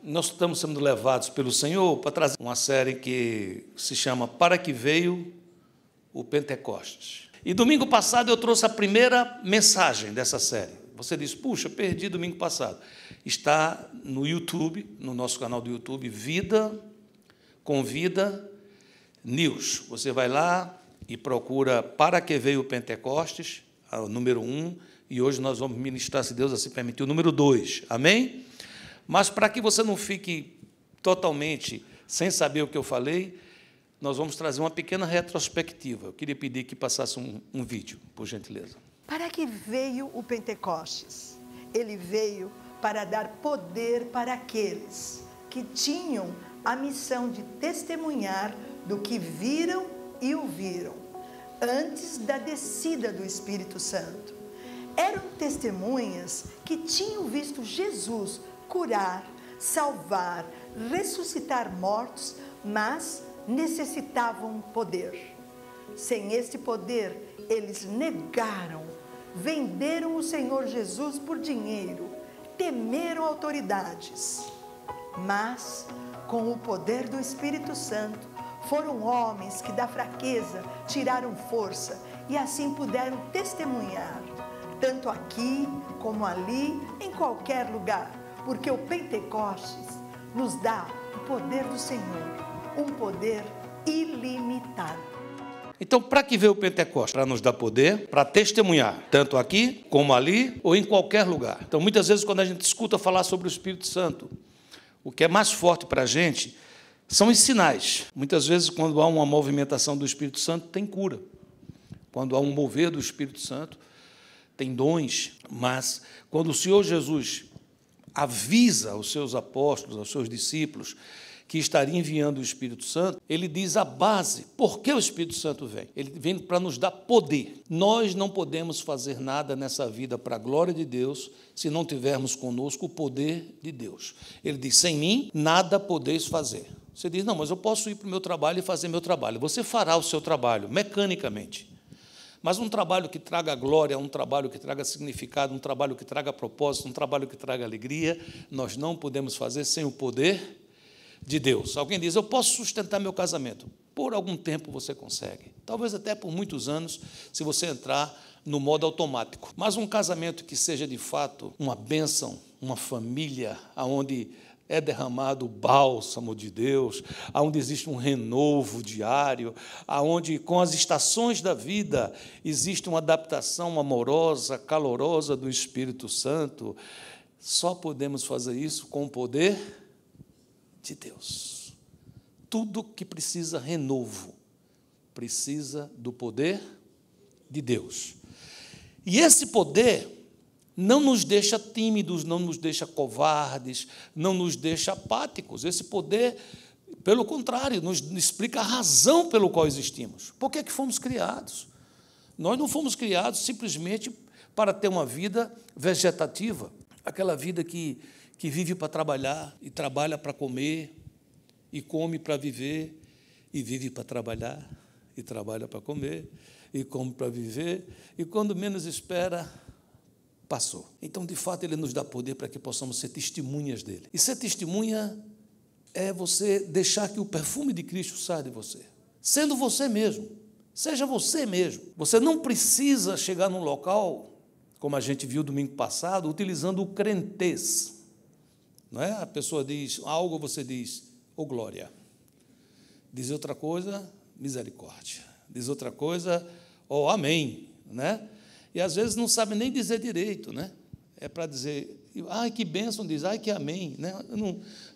Nós estamos sendo levados pelo Senhor para trazer uma série que se chama Para que Veio o Pentecostes. E domingo passado eu trouxe a primeira mensagem dessa série. Você diz, puxa, perdi domingo passado. Está no YouTube, no nosso canal do YouTube, Vida com Vida News. Você vai lá e procura Para que Veio o Pentecostes, o número 1, e hoje nós vamos ministrar, se Deus assim permitir, o número 2. Amém? Mas para que você não fique totalmente sem saber o que eu falei, nós vamos trazer uma pequena retrospectiva. Eu queria pedir que passasse um vídeo, por gentileza. Para que veio o Pentecostes? Ele veio para dar poder para aqueles que tinham a missão de testemunhar do que viram e ouviram antes da descida do Espírito Santo. Eram testemunhas que tinham visto Jesus curar, salvar, ressuscitar mortos, mas necessitavam poder. Sem este poder, eles negaram, venderam o Senhor Jesus por dinheiro, temeram autoridades. Mas, com o poder do Espírito Santo, foram homens que da fraqueza tiraram força e assim puderam testemunhar, tanto aqui como ali, em qualquer lugar, porque o Pentecostes nos dá o poder do Senhor, um poder ilimitado. Então, para que veio o Pentecostes? Para nos dar poder, para testemunhar, tanto aqui como ali ou em qualquer lugar. Então, muitas vezes, quando a gente escuta falar sobre o Espírito Santo, o que é mais forte para a gente são os sinais. Muitas vezes, quando há uma movimentação do Espírito Santo, tem cura. Quando há um mover do Espírito Santo, tem dons. Mas, quando o Senhor Jesus avisa aos seus apóstolos, aos seus discípulos, que estaria enviando o Espírito Santo, ele diz a base. Por que o Espírito Santo vem? Ele vem para nos dar poder. Nós não podemos fazer nada nessa vida para a glória de Deus se não tivermos conosco o poder de Deus. Ele diz, sem mim, nada podeis fazer. Você diz, não, mas eu posso ir para o meu trabalho e fazer meu trabalho. Você fará o seu trabalho, mecanicamente. Mas um trabalho que traga glória, um trabalho que traga significado, um trabalho que traga propósito, um trabalho que traga alegria, nós não podemos fazer sem o poder de Deus. Alguém diz, eu posso sustentar meu casamento. Por algum tempo você consegue. Talvez até por muitos anos, se você entrar no modo automático. Mas um casamento que seja, de fato, uma bênção, uma família, onde é derramado o bálsamo de Deus, onde existe um renovo diário, onde, com as estações da vida, existe uma adaptação amorosa, calorosa do Espírito Santo, só podemos fazer isso com o poder de Deus. Tudo que precisa renovo precisa do poder de Deus. E esse poder não nos deixa tímidos, não nos deixa covardes, não nos deixa apáticos. Esse poder, pelo contrário, nos explica a razão pelo qual existimos. Por que é que fomos criados? Nós não fomos criados simplesmente para ter uma vida vegetativa, aquela vida que vive para trabalhar, e trabalha para comer, e come para viver, e vive para trabalhar, e trabalha para comer, e come para viver, e quando menos espera, passou. Então, de fato, ele nos dá poder para que possamos ser testemunhas dele. E ser testemunha é você deixar que o perfume de Cristo saia de você. Sendo você mesmo. Seja você mesmo. Você não precisa chegar num local, como a gente viu domingo passado, utilizando o crentez. Não é? A pessoa diz algo, você diz, ô glória. Diz outra coisa, misericórdia. Diz outra coisa, ó amém. Né? E, às vezes, não sabe nem dizer direito, né? É para dizer, ai, que bênção, diz, ai, que amém. Né?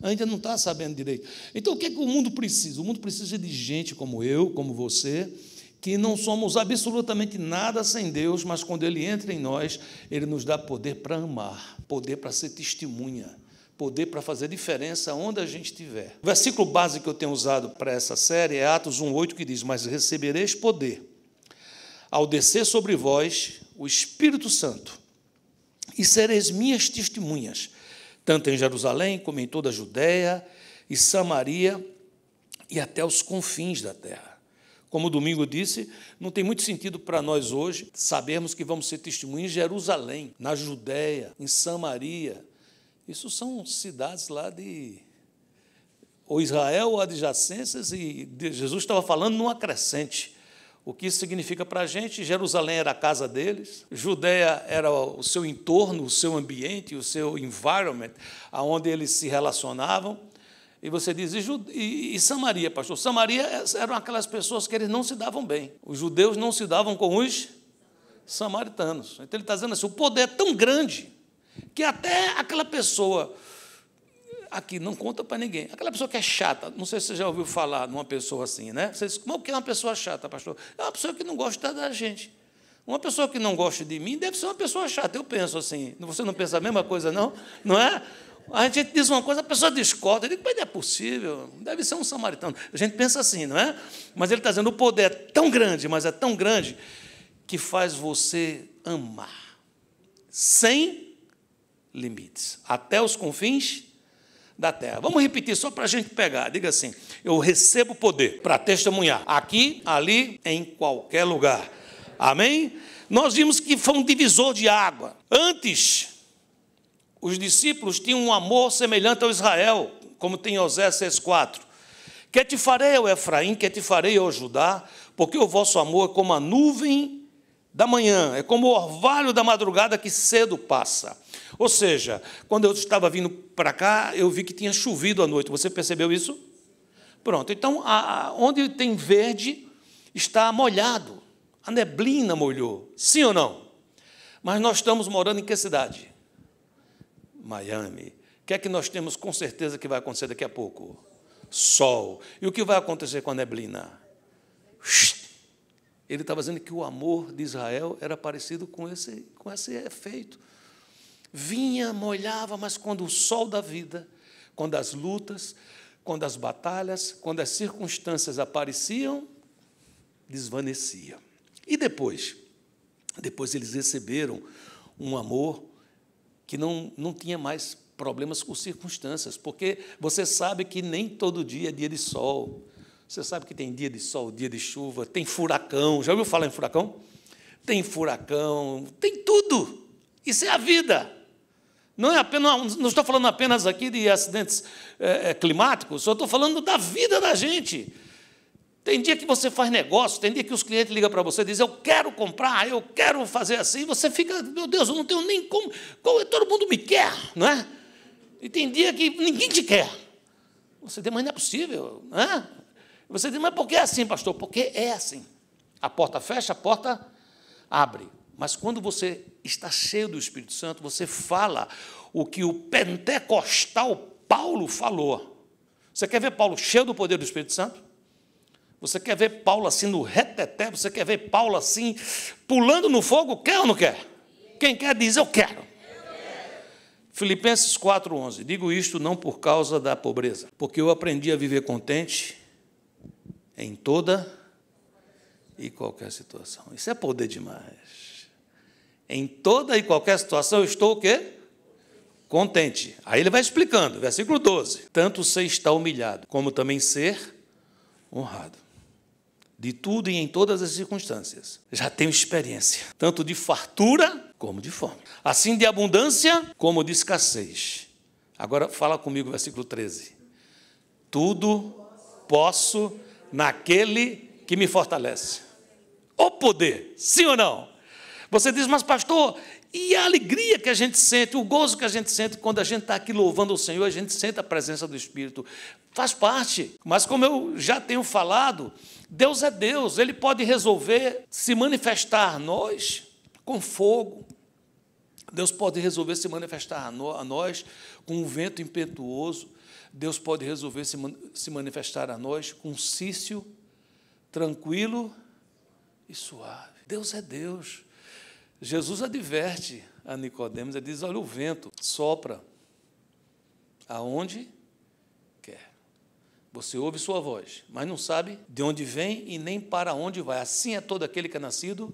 Ainda não está sabendo direito. Então, o que é que o mundo precisa? O mundo precisa de gente como eu, como você, que não somos absolutamente nada sem Deus, mas quando Ele entra em nós, Ele nos dá poder para amar, poder para ser testemunha, poder para fazer diferença onde a gente estiver. O versículo base que eu tenho usado para essa série é Atos 1,8, que diz, mas recebereis poder ao descer sobre vós o Espírito Santo, e sereis minhas testemunhas, tanto em Jerusalém, como em toda a Judéia e Samaria, e até os confins da terra. Como o domingo disse, não tem muito sentido para nós hoje sabermos que vamos ser testemunhas em Jerusalém, na Judéia, em Samaria, Isso são cidades lá de ou Israel ou adjacências, e Jesus estava falando numa crescente. O que isso significa para a gente? Jerusalém era a casa deles, Judeia era o seu entorno, o seu ambiente, o seu environment, aonde eles se relacionavam. E você diz, e Samaria, pastor? Samaria eram aquelas pessoas que eles não se davam bem. Os judeus não se davam com os samaritanos. Então ele está dizendo assim, o poder é tão grande que até aquela pessoa, aqui não conta para ninguém, aquela pessoa que é chata, não sei se você já ouviu falar de uma pessoa assim, né? Você diz, como que é uma pessoa chata, pastor? É uma pessoa que não gosta da gente. Uma pessoa que não gosta de mim deve ser uma pessoa chata. Eu penso assim, você não pensa a mesma coisa, não? Não é? A gente diz uma coisa, a pessoa discorda, eu digo, mas não é possível, deve ser um samaritano. A gente pensa assim, não é? Mas ele está dizendo, o poder é tão grande, mas é tão grande, que faz você amar, sem limites, até os confins da terra. Vamos repetir só para a gente pegar. Diga assim, eu recebo poder para testemunhar, aqui, ali, em qualquer lugar. Amém? Nós vimos que foi um divisor de água. Antes, os discípulos tinham um amor semelhante ao Israel, como tem Osés 6,4. Que te farei, ó Efraim, que te farei, ó Judá, porque o vosso amor é como a nuvem da manhã, é como o orvalho da madrugada que cedo passa. Ou seja, quando eu estava vindo para cá, eu vi que tinha chovido à noite. Você percebeu isso? Pronto. Então, onde tem verde, está molhado. A neblina molhou. Sim ou não? Mas nós estamos morando em que cidade? Miami. O que é que nós temos com certeza que vai acontecer daqui a pouco? Sol. E o que vai acontecer com a neblina? Ele estava dizendo que o amor de Israel era parecido com esse efeito. Vinha, molhava, mas quando o sol da vida, quando as lutas, quando as batalhas, quando as circunstâncias apareciam, desvanecia. E depois? Depois eles receberam um amor que não tinha mais problemas com circunstâncias, porque você sabe que nem todo dia é dia de sol. Você sabe que tem dia de sol, dia de chuva, tem furacão. Já ouviu falar em furacão? Tem furacão, tem tudo. Isso é a vida. Não estou falando apenas aqui de acidentes climáticos, só estou falando da vida da gente. Tem dia que você faz negócio, tem dia que os clientes ligam para você e dizem, eu quero comprar, eu quero fazer assim, e você fica, meu Deus, eu não tenho nem como, todo mundo me quer, não é? E tem dia que ninguém te quer. Você diz, mas não é possível, não é? Você diz, mas por que é assim, pastor? Porque é assim. A porta fecha, a porta abre. Mas quando você está cheio do Espírito Santo, você fala o que o pentecostal Paulo falou. Você quer ver Paulo cheio do poder do Espírito Santo? Você quer ver Paulo assim no reteté? Você quer ver Paulo assim pulando no fogo? Quer ou não quer? Quem quer diz, eu quero. Filipenses 4,11. Digo isto não por causa da pobreza, porque eu aprendi a viver contente em toda e qualquer situação. Isso é poder demais. Em toda e qualquer situação eu estou o quê? Contente. Aí ele vai explicando, versículo 12. Tanto sei estar humilhado, como também ser honrado. De tudo e em todas as circunstâncias. Já tenho experiência, tanto de fartura como de fome. Assim de abundância como de escassez. Agora fala comigo, versículo 13. Tudo posso naquele que me fortalece. O poder, sim ou não? Você diz, mas pastor, e a alegria que a gente sente, o gozo que a gente sente quando a gente está aqui louvando o Senhor, a gente sente a presença do Espírito. Faz parte, mas como eu já tenho falado, Deus é Deus, Ele pode resolver se manifestar a nós com fogo. Deus pode resolver se manifestar a nós com um vento impetuoso. Deus pode resolver se manifestar a nós com um cício tranquilo e suave. Deus é Deus. Jesus adverte a Nicodemos, ele diz, olha, o vento sopra aonde quer. Você ouve sua voz, mas não sabe de onde vem e nem para onde vai. Assim é todo aquele que é nascido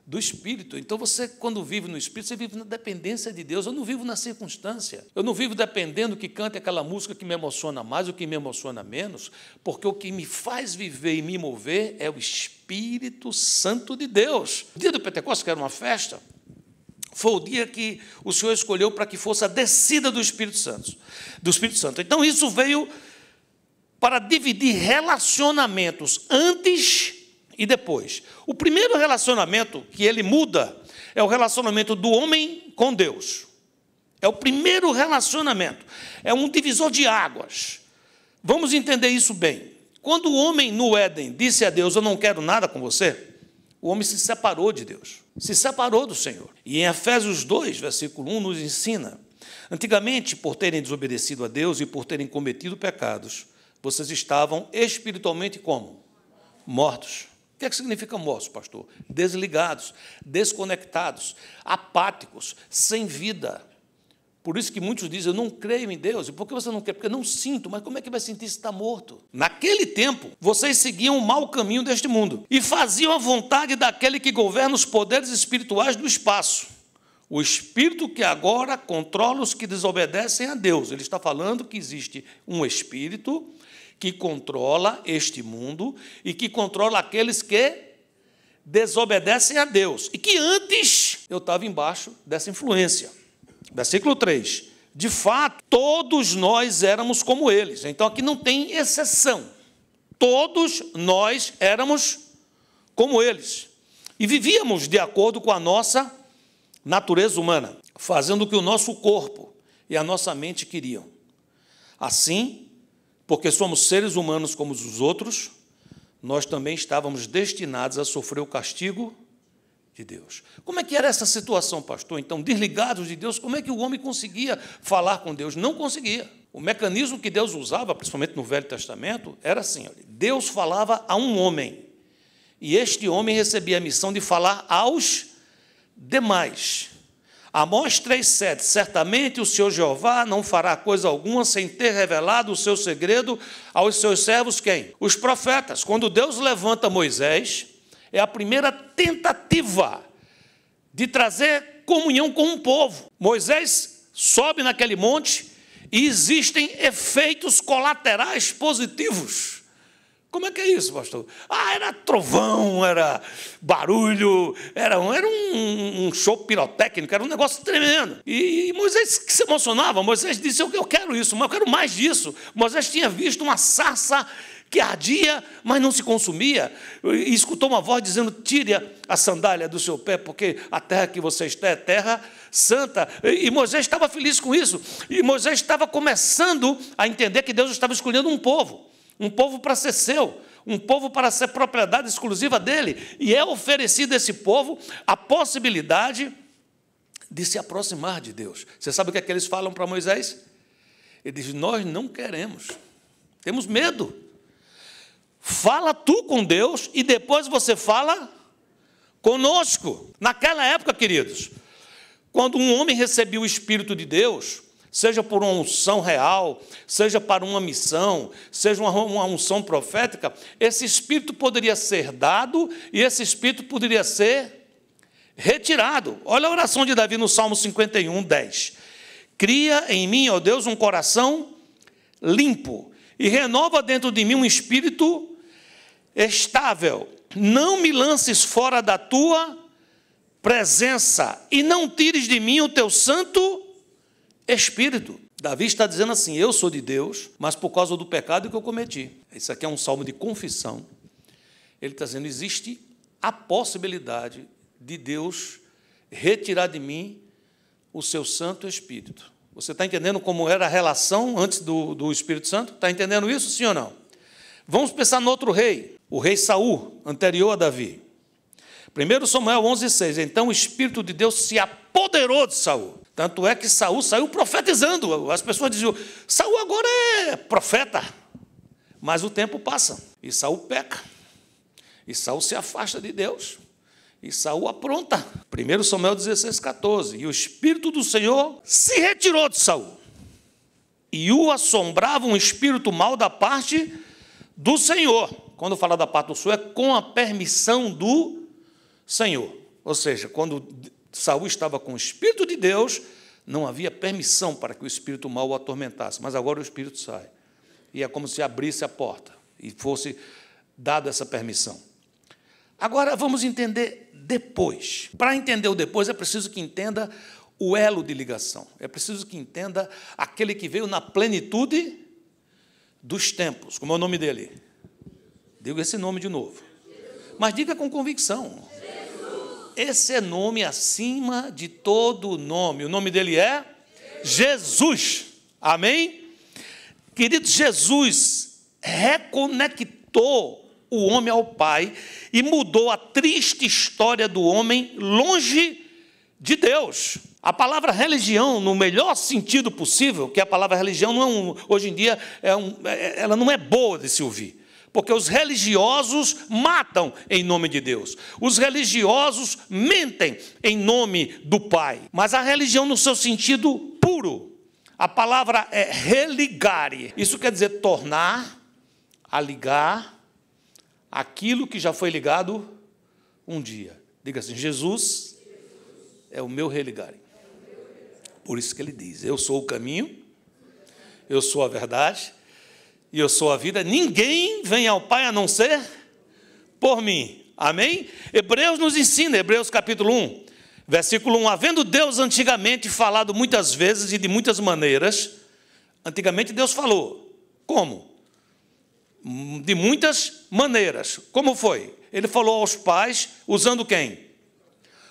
do Espírito. Então, você, quando vive no Espírito, você vive na dependência de Deus. Eu não vivo na circunstância. Eu não vivo dependendo que cante aquela música que me emociona mais ou que me emociona menos, porque o que me faz viver e me mover é o Espírito Santo de Deus. O dia do Pentecostes, que era uma festa, foi o dia que o Senhor escolheu para que fosse a descida do Espírito Santo. Então, isso veio para dividir relacionamentos antes e depois. O primeiro relacionamento que ele muda é o relacionamento do homem com Deus. É o primeiro relacionamento. É um divisor de águas. Vamos entender isso bem. Quando o homem no Éden disse a Deus, eu não quero nada com você, o homem se separou de Deus, se separou do Senhor. E em Efésios 2, versículo 1, nos ensina, antigamente, por terem desobedecido a Deus e por terem cometido pecados, vocês estavam espiritualmente como? Mortos. O que é que significa mortos, pastor? Desligados, desconectados, apáticos, sem vida. Por isso que muitos dizem, eu não creio em Deus. E por que você não crê? Porque eu não sinto. Mas como é que vai sentir se está morto? Naquele tempo, vocês seguiam o mau caminho deste mundo e faziam a vontade daquele que governa os poderes espirituais do espaço. O espírito que agora controla os que desobedecem a Deus. Ele está falando que existe um espírito que controla este mundo e que controla aqueles que desobedecem a Deus. E que antes eu estava embaixo dessa influência. Versículo 3. De fato, todos nós éramos como eles. Então, aqui não tem exceção. Todos nós éramos como eles. E vivíamos de acordo com a nossa natureza humana, fazendo o que o nosso corpo e a nossa mente queriam. Assim, porque somos seres humanos como os outros, nós também estávamos destinados a sofrer o castigo de Deus. Como é que era essa situação, pastor? Então, desligados de Deus, como é que o homem conseguia falar com Deus? Não conseguia. O mecanismo que Deus usava, principalmente no Velho Testamento, era assim, olha, Deus falava a um homem, e este homem recebia a missão de falar aos demais. Amós 3,7, certamente o Senhor Jeová não fará coisa alguma sem ter revelado o seu segredo aos seus servos, quem? Os profetas. Quando Deus levanta Moisés, é a primeira tentativa de trazer comunhão com um povo. Moisés sobe naquele monte e existem efeitos colaterais positivos. Como é que é isso, pastor? Era trovão, era barulho, era um show pirotécnico, era um negócio tremendo. E Moisés que se emocionava, Moisés disse, eu quero isso, mas eu quero mais disso. Moisés tinha visto uma sarça que ardia, mas não se consumia, e escutou uma voz dizendo, tire a sandália do seu pé, porque a terra que você está é terra santa. E Moisés estava feliz com isso, e Moisés estava começando a entender que Deus estava escolhendo um povo para ser seu, um povo para ser propriedade exclusiva dele, e é oferecido a esse povo a possibilidade de se aproximar de Deus. Você sabe o que é que eles falam para Moisés? Ele diz, nós não queremos, temos medo. Fala tu com Deus e depois você fala conosco. Naquela época, queridos, quando um homem recebia o Espírito de Deus, seja por uma unção real, seja para uma missão, seja uma unção profética, esse Espírito poderia ser dado e esse Espírito poderia ser retirado. Olha a oração de Davi no Salmo 51, 10. Cria em mim, ó Deus, um coração limpo e renova dentro de mim um espírito estável. Não me lances fora da tua presença e não tires de mim o teu santo Espírito. Davi está dizendo assim, eu sou de Deus, mas por causa do pecado que eu cometi. Isso aqui é um salmo de confissão. Ele está dizendo, existe a possibilidade de Deus retirar de mim o seu Santo Espírito. Você está entendendo como era a relação antes do Espírito Santo? Está entendendo isso, sim ou não? Vamos pensar no outro rei, o rei Saul, anterior a Davi. 1 Samuel 11,6. Então o Espírito de Deus se apoderou de Saul. Tanto é que Saul saiu profetizando. As pessoas diziam, Saul agora é profeta. Mas o tempo passa e Saul peca. E Saul se afasta de Deus. E Saul apronta. 1 Samuel 16,14. E o Espírito do Senhor se retirou de Saul. E o assombrava um espírito mau da parte do Senhor. Quando fala da parte do Senhor, é com a permissão do Senhor. Ou seja, quando Saul estava com o Espírito de Deus, não havia permissão para que o espírito mau o atormentasse. Mas agora o Espírito sai. E é como se abrisse a porta e fosse dada essa permissão. Agora vamos entender depois. Para entender o depois é preciso que entenda o elo de ligação. É preciso que entenda aquele que veio na plenitude dos tempos. Como é o nome dele? Diga esse nome de novo. Mas diga com convicção. Esse é nome acima de todo nome. O nome dele é Jesus. Amém? Querido, Jesus reconectou o homem ao Pai e mudou a triste história do homem longe de Deus. A palavra religião, no melhor sentido possível, que a palavra religião não hoje em dia ela não é boa de se ouvir. Porque os religiosos matam em nome de Deus. Os religiosos mentem em nome do Pai. Mas a religião no seu sentido puro. A palavra é religare. Isso quer dizer tornar a ligar aquilo que já foi ligado um dia. Diga assim, Jesus é o meu religare. Por isso que ele diz, eu sou o caminho, eu sou a verdade, e eu sou a vida, ninguém vem ao Pai a não ser por mim. Amém? Hebreus nos ensina, Hebreus capítulo 1, versículo 1, havendo Deus antigamente falado muitas vezes e de muitas maneiras, antigamente Deus falou, como? De muitas maneiras. Como foi? Ele falou aos pais, usando quem?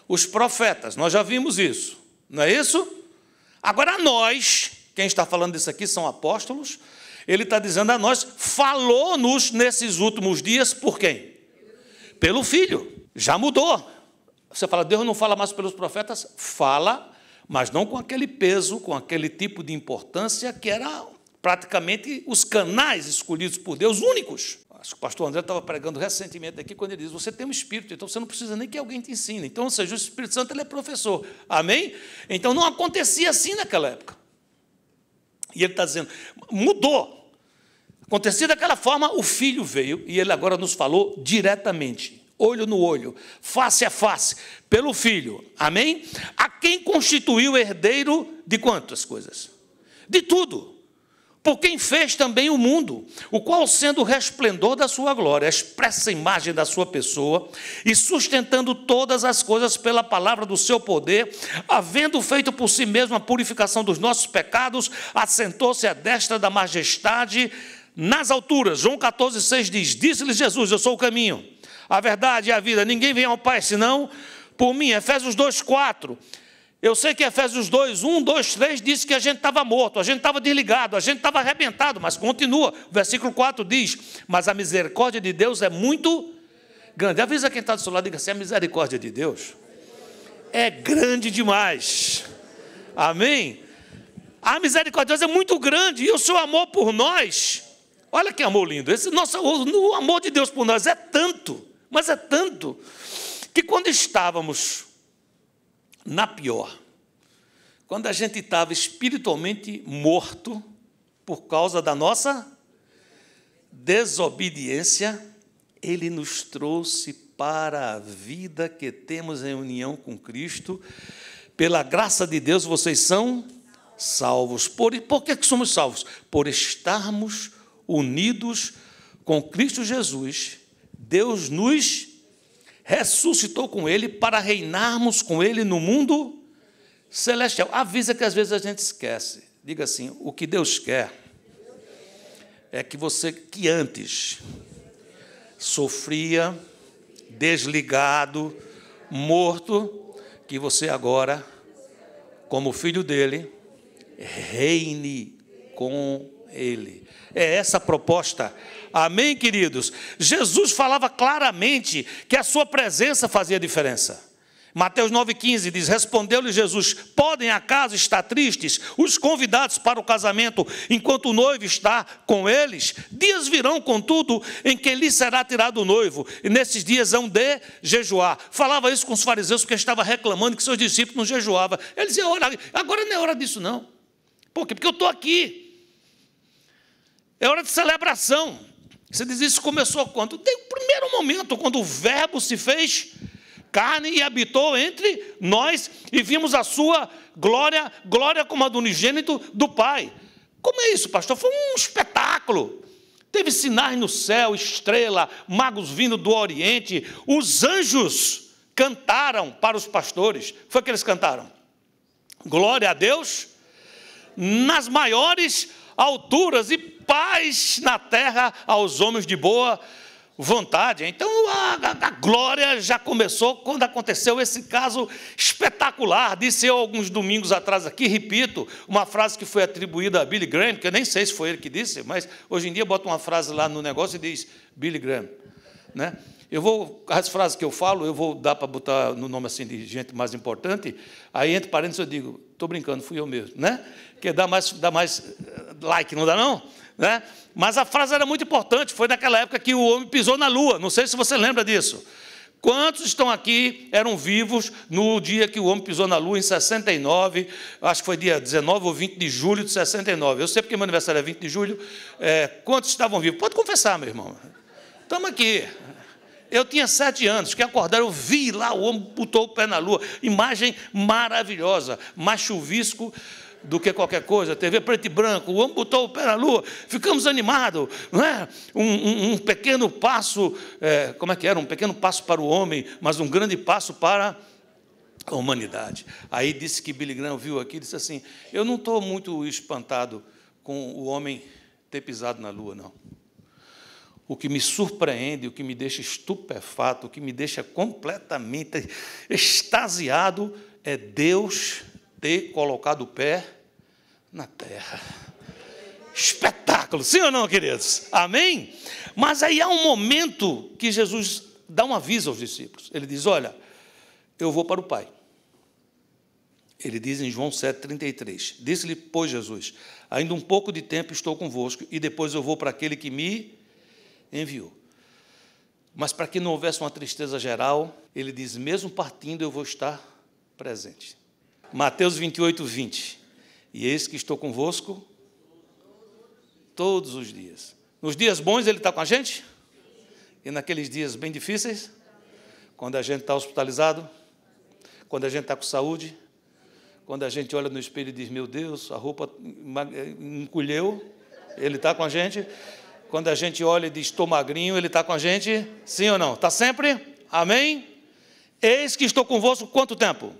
Os profetas, nós já vimos isso, não é isso? Agora nós, quem está falando disso aqui são apóstolos, ele está dizendo a nós, falou-nos nesses últimos dias por quem? Pelo Filho. Já mudou. Você fala, Deus não fala mais pelos profetas? Fala, mas não com aquele peso, com aquele tipo de importância que era praticamente os canais escolhidos por Deus, únicos. Acho que o pastor André estava pregando recentemente aqui, quando ele diz, você tem um Espírito, então você não precisa nem que alguém te ensine. Então, ou seja, o Espírito Santo ele é professor. Amém? Então, não acontecia assim naquela época. E ele está dizendo, mudou. Acontecia daquela forma, o Filho veio, e ele agora nos falou diretamente, olho no olho, face a face, pelo Filho. Amém? A quem constituiu herdeiro de quantas coisas? De tudo. Por quem fez também o mundo, o qual, sendo o resplendor da sua glória, a expressa imagem da sua pessoa, e sustentando todas as coisas pela palavra do seu poder, havendo feito por si mesmo a purificação dos nossos pecados, assentou-se à destra da majestade nas alturas. João 14,6 diz, disse-lhe Jesus, eu sou o caminho, a verdade e a vida, ninguém vem ao Pai senão por mim. Efésios 2,4. Eu sei que Efésios 2, 1, 2, 3 diz que a gente estava morto, a gente estava desligado, a gente estava arrebentado, mas continua. O versículo 4 diz, mas a misericórdia de Deus é muito grande. Avisa quem está do seu lado, diga assim, a misericórdia de Deus é grande demais. Amém? A misericórdia de Deus é muito grande, e o seu amor por nós, olha que amor lindo, o amor de Deus por nós é tanto, mas é tanto, que quando estávamos na pior, quando a gente estava espiritualmente morto por causa da nossa desobediência, Ele nos trouxe para a vida que temos em união com Cristo. Pela graça de Deus, vocês são salvos. Por que somos salvos? Por estarmos unidos com Cristo Jesus. Deus nos ressuscitou com Ele para reinarmos com Ele no mundo celestial. Avisa que às vezes a gente esquece. Diga assim, o que Deus quer é que você que antes sofria, desligado, morto, que você agora, como filho dele, reine com Ele. É essa a proposta. Amém, queridos? Jesus falava claramente que a sua presença fazia diferença. Mateus 9,15 diz, respondeu-lhe Jesus, podem acaso estar tristes os convidados para o casamento, enquanto o noivo está com eles? Dias virão, contudo, em que lhe será tirado o noivo, e nesses dias hão de jejuar. Falava isso com os fariseus, porque estava reclamando que seus discípulos não jejuavam. Ele dizia, olha, agora não é hora disso não. Por quê? Porque eu estou aqui. É hora de celebração. Você diz, isso começou quando? Tem o primeiro momento, quando o verbo se fez carne e habitou entre nós, e vimos a sua glória, glória como a do unigênito do Pai. Como é isso, pastor? Foi um espetáculo. Teve sinais no céu, estrela, magos vindo do Oriente. Os anjos cantaram para os pastores. Foi o que eles cantaram. Glória a Deus nas maiores alturas e paz na terra aos homens de boa vontade. Então a glória já começou quando aconteceu esse caso espetacular. Disse eu alguns domingos atrás aqui, repito, uma frase que foi atribuída a Billy Graham, que eu nem sei se foi ele que disse, mas hoje em dia bota uma frase lá no negócio e diz Billy Graham, né? As frases que eu falo, eu vou dar para botar no nome assim de gente mais importante, aí entre parênteses eu digo, estou brincando, fui eu mesmo, né? Porque dá mais like, não dá não? Né? Mas a frase era muito importante, foi naquela época que o homem pisou na lua, não sei se você lembra disso. Quantos estão aqui eram vivos no dia que o homem pisou na lua, em 69, acho que foi dia 19 ou 20 de julho de 69, eu sei porque meu aniversário é 20 de julho, quantos estavam vivos? Pode confessar, meu irmão, estamos aqui. Eu tinha 7 anos, que acordaram, eu vi lá, o homem botou o pé na lua, imagem maravilhosa, mais chuvisco do que qualquer coisa, TV preto e branco, o homem botou o pé na lua, ficamos animados, não é? Um pequeno passo, como é que era? Um pequeno passo para o homem, mas um grande passo para a humanidade. Aí disse que Billy Graham viu aqui, disse assim, eu não estou muito espantado com o homem ter pisado na lua, não. O que me surpreende, o que me deixa estupefato, o que me deixa completamente extasiado é Deus ter colocado o pé na terra. Espetáculo, sim ou não, queridos? Amém? Mas aí há um momento que Jesus dá um aviso aos discípulos. Ele diz, olha, eu vou para o Pai. Ele diz em João 7,33, disse-lhe, pois, Jesus, ainda um pouco de tempo estou convosco, e depois eu vou para aquele que me enviou. Mas para que não houvesse uma tristeza geral, ele diz, mesmo partindo eu vou estar presente. Mateus 28:20, e eis que estou convosco todos os dias. Nos dias bons ele está com a gente? E naqueles dias bem difíceis? Quando a gente está hospitalizado? Quando a gente está com saúde? Quando a gente olha no espelho e diz, meu Deus, a roupa encolheu, ele está com a gente? Quando a gente olha e diz, estou magrinho, ele está com a gente? Sim ou não? Está sempre? Amém? Eis que estou convosco quanto tempo?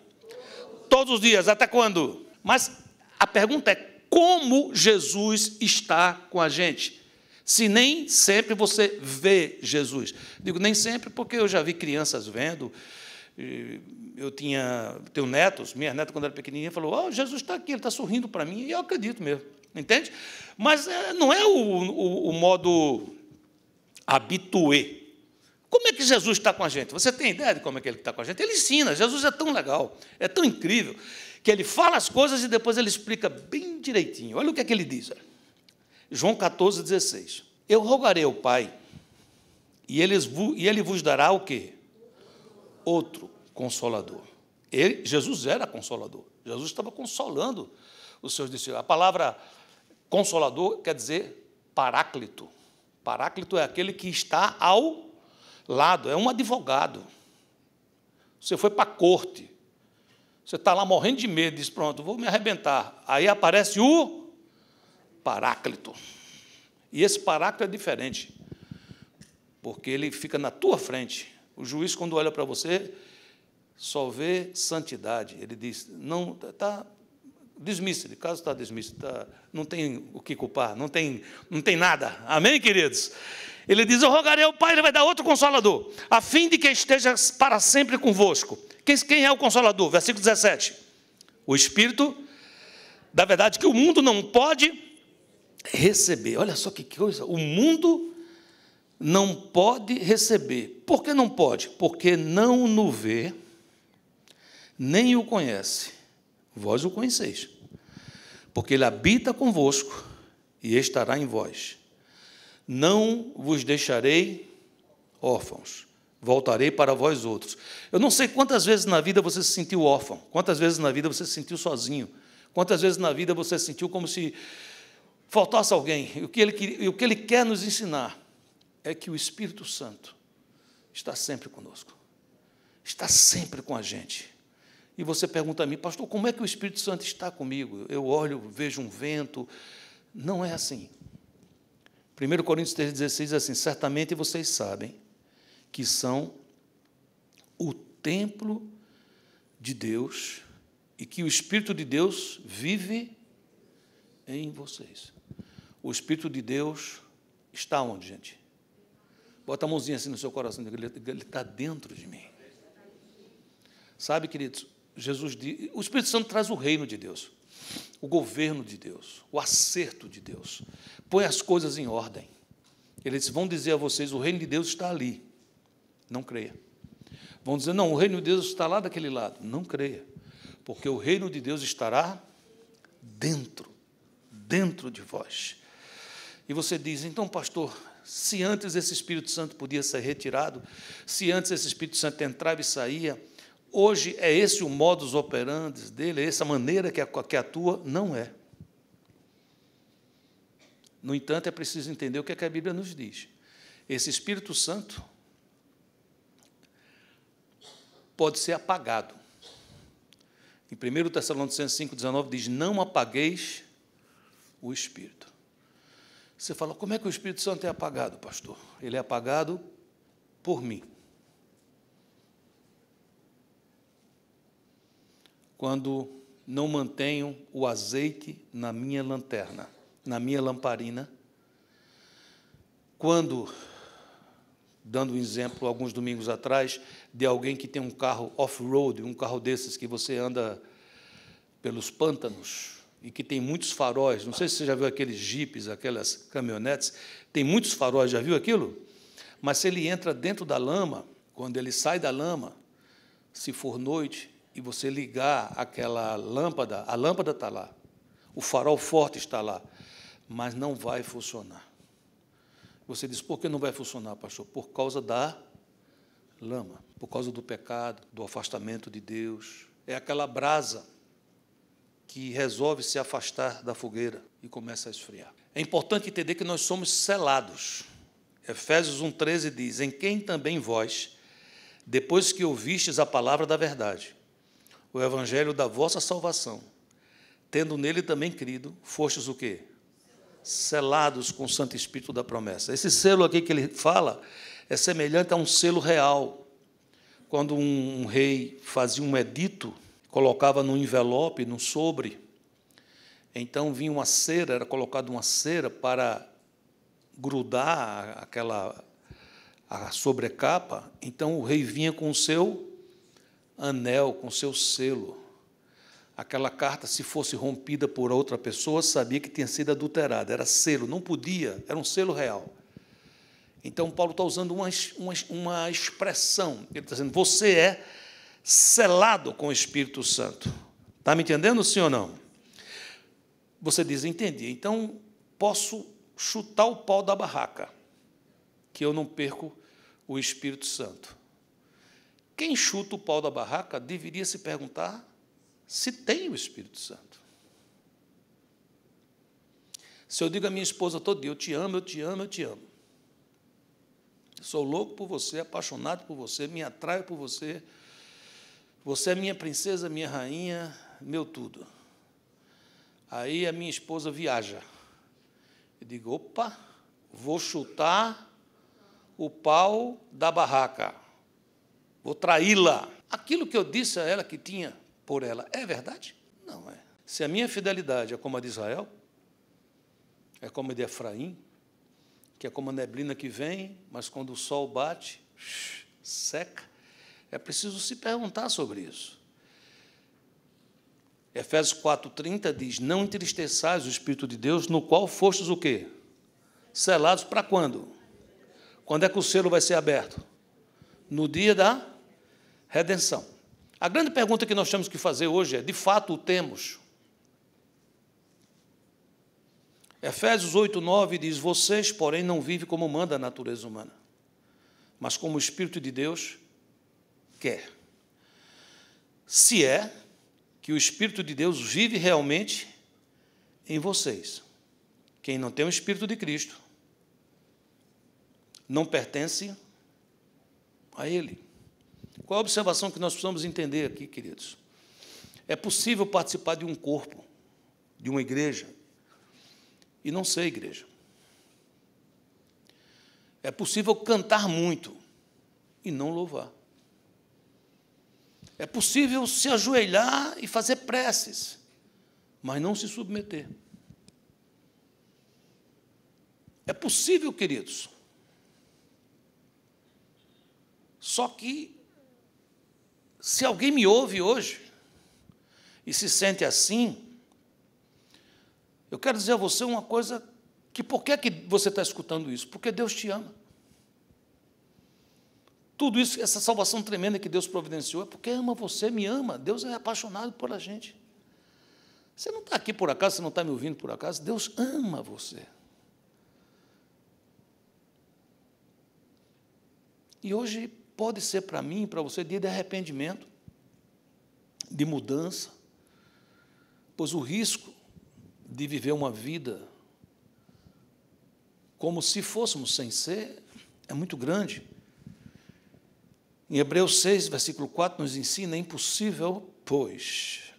Todos os dias, até quando? Mas a pergunta é, como Jesus está com a gente? Se nem sempre você vê Jesus. Digo nem sempre porque eu já vi crianças vendo, eu tenho netos, minha neta quando era pequenininha falou, Jesus está aqui, ele está sorrindo para mim, e eu acredito mesmo. Entende? Mas não é o modo habitué. Como é que Jesus está com a gente? Você tem ideia de como é que ele está com a gente? Ele ensina, Jesus é tão legal, é tão incrível, que ele fala as coisas e depois ele explica bem direitinho. Olha o que é que ele diz. João 14,16. Eu rogarei ao Pai, e ele vos dará o quê? Outro Consolador. Jesus era Consolador. Jesus estava consolando os seus discípulos. A palavra Consolador quer dizer Paráclito. Paráclito é aquele que está ao lado, é um advogado. Você foi para a corte, você está lá morrendo de medo, diz, pronto, vou me arrebentar. Aí aparece o Paráclito. E esse Paráclito é diferente, porque ele fica na tua frente. O juiz, quando olha para você, só vê santidade. Ele diz, não, está desmisso, de caso está desmisso, não tem o que culpar, não tem nada. Amém, queridos? Ele diz, eu rogarei ao Pai, ele vai dar outro Consolador, a fim de que esteja para sempre convosco. Quem é o Consolador? Versículo 17. O Espírito da verdade que o mundo não pode receber. Olha só que coisa, o mundo não pode receber. Por que não pode? Porque não o vê, nem o conhece. Vós o conheceis, porque ele habita convosco e estará em vós. Não vos deixarei órfãos, voltarei para vós outros. Eu não sei quantas vezes na vida você se sentiu órfão, quantas vezes na vida você se sentiu sozinho, quantas vezes na vida você se sentiu como se faltasse alguém. O que ele quer nos ensinar é que o Espírito Santo está sempre conosco, está sempre com a gente. E você pergunta a mim, pastor, como é que o Espírito Santo está comigo? Eu olho, vejo um vento. Não é assim. 1 Coríntios 3,16 diz assim: certamente vocês sabem que são o templo de Deus e que o Espírito de Deus vive em vocês. O Espírito de Deus está onde, gente? Bota a mãozinha assim no seu coração, ele está dentro de mim. Sabe, queridos, Jesus diz, o Espírito Santo traz o reino de Deus, o governo de Deus, o acerto de Deus, põe as coisas em ordem. Eles vão dizer a vocês: o reino de Deus está ali. Não creia. Vão dizer: não, o reino de Deus está lá daquele lado. Não creia, porque o reino de Deus estará dentro de vós. E você diz: então, pastor, se antes esse Espírito Santo podia ser retirado, se antes esse Espírito Santo entrava e saía, hoje é esse o modus operandi dele, é essa maneira que atua? Não é. No entanto, é preciso entender o que a Bíblia nos diz. Esse Espírito Santo pode ser apagado. Em 1 Tessalonicenses 5,19 diz: não apagueis o Espírito. Você fala: como é que o Espírito Santo é apagado, pastor? Ele é apagado por mim. Quando não mantenho o azeite na minha lanterna, na minha lamparina, quando, dando um exemplo, alguns domingos atrás, de alguém que tem um carro off-road, um carro desses que você anda pelos pântanos e que tem muitos faróis, não sei se você já viu aqueles jipes, aquelas caminhonetes, tem muitos faróis, já viu aquilo? Mas se ele entra dentro da lama, quando ele sai da lama, se for noite, e você ligar aquela lâmpada, a lâmpada está lá, o farol forte está lá, mas não vai funcionar. Você diz: por que não vai funcionar, pastor? Por causa da lama, por causa do pecado, do afastamento de Deus. É aquela brasa que resolve se afastar da fogueira e começa a esfriar. É importante entender que nós somos selados. Efésios 1,13 diz: em quem também vós, depois que ouvistes a palavra da verdade, o evangelho da vossa salvação, tendo nele também crido, fostes o quê? Selados com o Santo Espírito da promessa. Esse selo aqui que ele fala é semelhante a um selo real. Quando um rei fazia um edito, colocava num envelope, num sobre, então vinha uma cera, era colocada uma cera para grudar a sobrecapa, então o rei vinha com o seu anel, com o seu selo. Aquela carta, se fosse rompida por outra pessoa, sabia que tinha sido adulterada, era selo, não podia, era um selo real. Então, Paulo está usando uma expressão, ele está dizendo: você é selado com o Espírito Santo. Está me entendendo, sim ou não? Você diz: entendi, então posso chutar o pau da barraca, que eu não perco o Espírito Santo. Quem chuta o pau da barraca deveria se perguntar se tem o Espírito Santo. Se eu digo à minha esposa todo dia: eu te amo, eu te amo, eu te amo. Eu sou louco por você, apaixonado por você, me atraio por você. Você é minha princesa, minha rainha, meu tudo. Aí a minha esposa viaja. Eu digo: opa, vou chutar o pau da barraca. Vou traí-la. Aquilo que eu disse a ela que tinha por ela é verdade? Não é. Se a minha fidelidade é como a de Israel, é como a de Efraim, que é como a neblina que vem, mas quando o sol bate, seca, é preciso se perguntar sobre isso. Efésios 4,30 diz: não entristeçais o Espírito de Deus, no qual fostes o quê? Selados para quando? Quando é que o selo vai ser aberto? No dia da redenção. A grande pergunta que nós temos que fazer hoje é: de fato o temos? Efésios 8,9 diz: vocês, porém, não vivem como manda a natureza humana, mas como o Espírito de Deus quer. Se é que o Espírito de Deus vive realmente em vocês. Quem não tem o Espírito de Cristo não pertence a Ele. Qual a observação que nós precisamos entender aqui, queridos? É possível participar de um corpo, de uma igreja, e não ser igreja. É possível cantar muito e não louvar. É possível se ajoelhar e fazer preces, mas não se submeter. É possível, queridos. Só que, se alguém me ouve hoje e se sente assim, eu quero dizer a você uma coisa, que por que é que você está escutando isso? Porque Deus te ama. Tudo isso, essa salvação tremenda que Deus providenciou, é porque ama você, me ama. Deus é apaixonado por a gente. Você não está aqui por acaso, você não está me ouvindo por acaso. Deus ama você. E hoje pode ser para mim, para você, dia de arrependimento, de mudança, pois o risco de viver uma vida como se fôssemos sem ser é muito grande. Em Hebreus 6, versículo 4, nos ensina: é impossível, pois,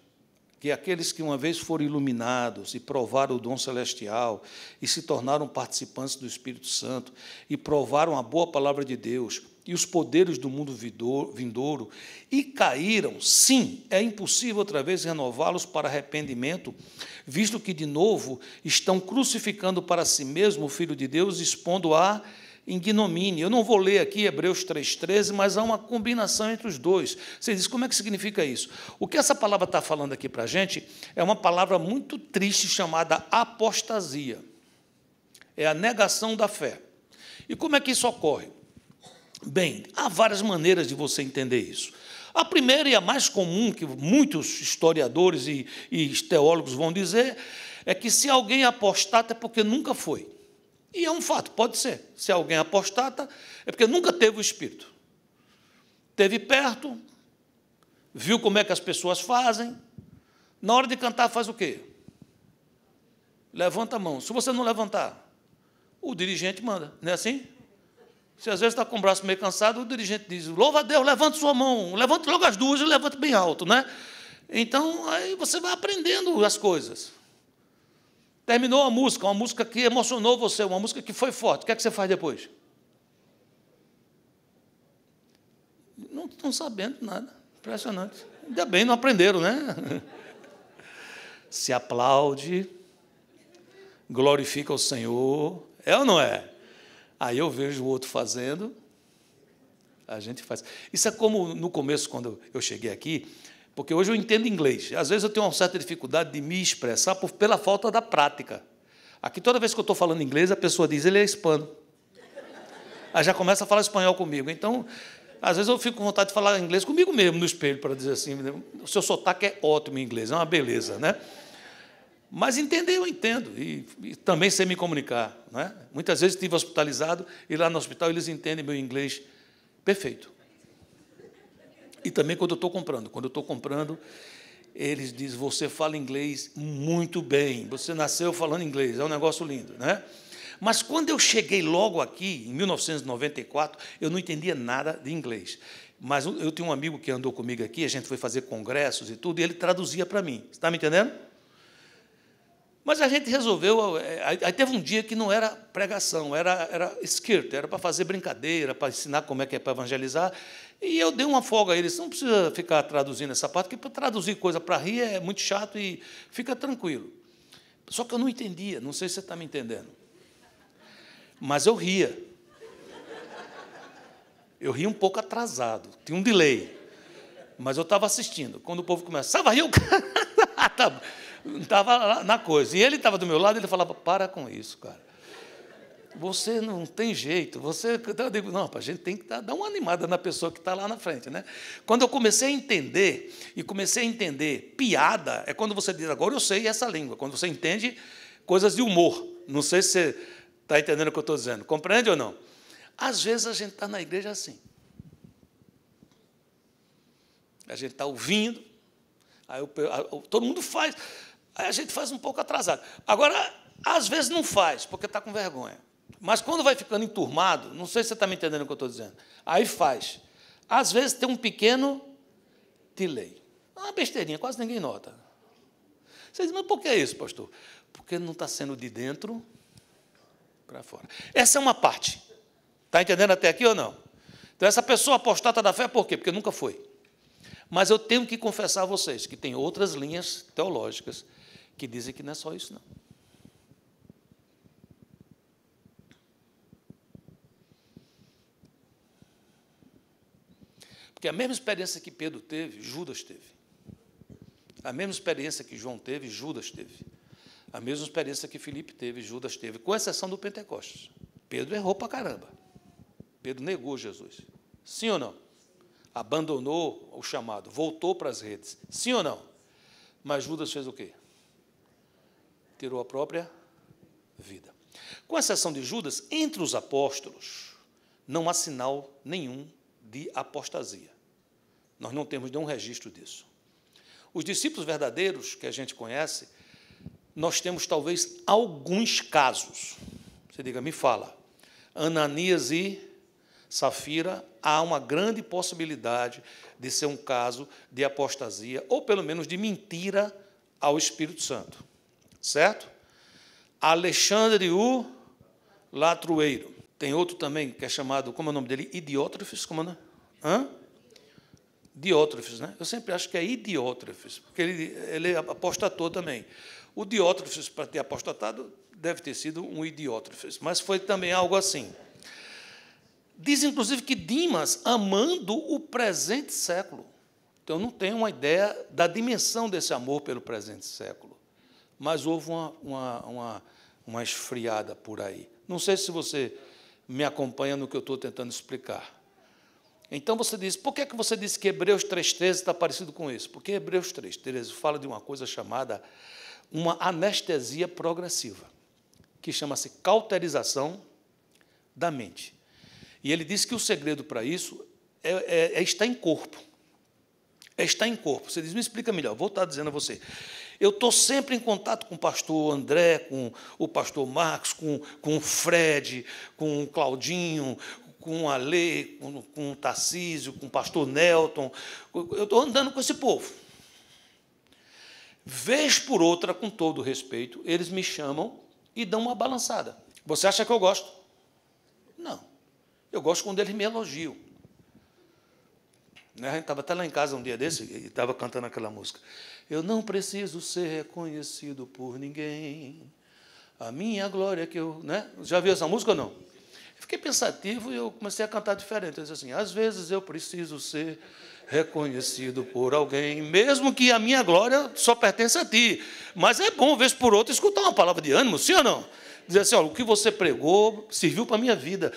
que aqueles que uma vez foram iluminados e provaram o dom celestial e se tornaram participantes do Espírito Santo e provaram a boa palavra de Deus e os poderes do mundo vindouro e caíram, sim, é impossível outra vez renová-los para arrependimento, visto que, de novo, estão crucificando para si mesmo o Filho de Deus, expondo a ignomínia. Eu não vou ler aqui Hebreus 3,13, mas há uma combinação entre os dois. Você diz, como é que significa isso? O que essa palavra está falando aqui para a gente é uma palavra muito triste chamada apostasia. É a negação da fé. E como é que isso ocorre? Bem, há várias maneiras de você entender isso. A primeira e a mais comum, que muitos historiadores e teólogos vão dizer, é que se alguém apostata é porque nunca foi. E é um fato, pode ser. Se alguém apostata, é porque nunca teve o Espírito. Esteve perto, viu como é que as pessoas fazem. Na hora de cantar, faz o quê? Levanta a mão. Se você não levantar, o dirigente manda. Não é assim? Se às vezes está com o braço meio cansado, o dirigente diz, louva a Deus, levante sua mão. Levante logo as duas e levante bem alto, né? Então, aí você vai aprendendo as coisas. Terminou a música, uma música que emocionou você, uma música que foi forte. O que é que você faz depois? Não estão sabendo nada. Impressionante. Ainda bem, não aprenderam, né? Se aplaude, glorifica o Senhor. É ou não é? Aí eu vejo o outro fazendo, a gente faz. Isso é como no começo, quando eu cheguei aqui, porque hoje eu entendo inglês. Às vezes eu tenho uma certa dificuldade de me expressar pela falta da prática. Aqui, toda vez que eu estou falando inglês, a pessoa diz, ele é hispano. Aí já começa a falar espanhol comigo. Então, às vezes eu fico com vontade de falar inglês comigo mesmo, no espelho, para dizer assim, o seu sotaque é ótimo em inglês, é uma beleza, né? Mas entender, eu entendo, e também sei me comunicar. Não é? Muitas vezes estive hospitalizado, e lá no hospital eles entendem meu inglês perfeito. E também quando eu estou comprando. Quando eu estou comprando, eles dizem, você fala inglês muito bem, você nasceu falando inglês, é um negócio lindo. Né? Mas quando eu cheguei logo aqui, em 1994, eu não entendia nada de inglês. Mas eu tinha um amigo que andou comigo aqui, a gente foi fazer congressos e tudo, e ele traduzia para mim. Você está me entendendo? Mas a gente resolveu, aí teve um dia que não era pregação, era skirt, era para fazer brincadeira, para ensinar como é que é para evangelizar, e eu dei uma folga a eles, não precisa ficar traduzindo essa parte, porque para traduzir coisa para rir é muito chato e fica tranquilo. Só que eu não entendia, não sei se você está me entendendo, mas eu ria. Eu ria um pouco atrasado, tinha um delay, mas eu estava assistindo. Quando o povo começava a rir, eu estava na coisa. E ele estava do meu lado, ele falava, para com isso, cara. Você não tem jeito. Eu digo, não, a gente tem que dar uma animada na pessoa que está lá na frente. Né? Quando eu comecei a entender, piada, é quando você diz, agora eu sei essa língua, quando você entende coisas de humor. Não sei se você está entendendo o que eu estou dizendo. Compreende ou não? Às vezes a gente está na igreja assim. A gente está ouvindo, aí todo mundo faz, aí a gente faz um pouco atrasado. Agora, às vezes não faz, porque está com vergonha. Mas quando vai ficando enturmado, não sei se você está me entendendo o que eu estou dizendo, aí faz. Às vezes tem um pequeno delay. Uma besteirinha, quase ninguém nota. Você diz, mas por que isso, pastor? Porque não está sendo de dentro para fora. Essa é uma parte. Está entendendo até aqui ou não? Então, essa pessoa apostata da fé, por quê? Porque nunca foi. Mas eu tenho que confessar a vocês que tem outras linhas teológicas que dizem que não é só isso, não. Porque a mesma experiência que Pedro teve, Judas teve. A mesma experiência que João teve, Judas teve. A mesma experiência que Filipe teve, Judas teve, com exceção do Pentecostes. Pedro errou para caramba. Pedro negou Jesus. Sim ou não? Abandonou o chamado, voltou para as redes. Sim ou não? Mas Judas fez o quê? Tirou a própria vida. Com exceção de Judas, entre os apóstolos, não há sinal nenhum de apostasia. Nós não temos nenhum registro disso. Os discípulos verdadeiros que a gente conhece, nós temos talvez alguns casos. Você diga, me fala. Ananias e Safira, há uma grande possibilidade de ser um caso de apostasia, ou pelo menos de mentira ao Espírito Santo. Certo? Alexandre o Latrueiro. Tem outro também que é chamado, como é o nome dele? Idiótrefes, como é? Diótrefes, né? Eu sempre acho que é Idiótrefes, porque ele apostatou também. O Diótrefes, para ter apostatado, deve ter sido um Idiótrefes, mas foi também algo assim. Diz, inclusive, que Dimas, amando o presente século. Então, eu não tenho uma ideia da dimensão desse amor pelo presente século, mas houve uma esfriada por aí. Não sei se você me acompanha no que eu estou tentando explicar. Então, você diz, por que você disse que Hebreus 3,13 está parecido com isso? Porque Hebreus 3,13 fala de uma coisa chamada uma anestesia progressiva, que chama-se cauterização da mente. E ele diz que o segredo para isso é estar em corpo. É estar em corpo. Você diz, me explica melhor. Vou estar dizendo a você. Eu estou sempre em contato com o pastor André, com o pastor Marcos, com o Fred, com o Claudinho, com o Alê, com o Tarcísio, com o pastor Nelton. Eu estou andando com esse povo. Vez por outra, com todo respeito, eles me chamam e dão uma balançada. Você acha que eu gosto? Não. Eu gosto quando eles me elogiam. A gente estava até lá em casa um dia desse e estava cantando aquela música. Eu não preciso ser reconhecido por ninguém. A minha glória que eu... Né? Já viu essa música ou não? Eu fiquei pensativo e eu comecei a cantar diferente. Eu disse assim, às vezes eu preciso ser reconhecido por alguém, mesmo que a minha glória só pertence a ti. Mas é bom, vez por outra, escutar uma palavra de ânimo, sim ou não? Dizer assim, olha, o que você pregou serviu para a minha vida.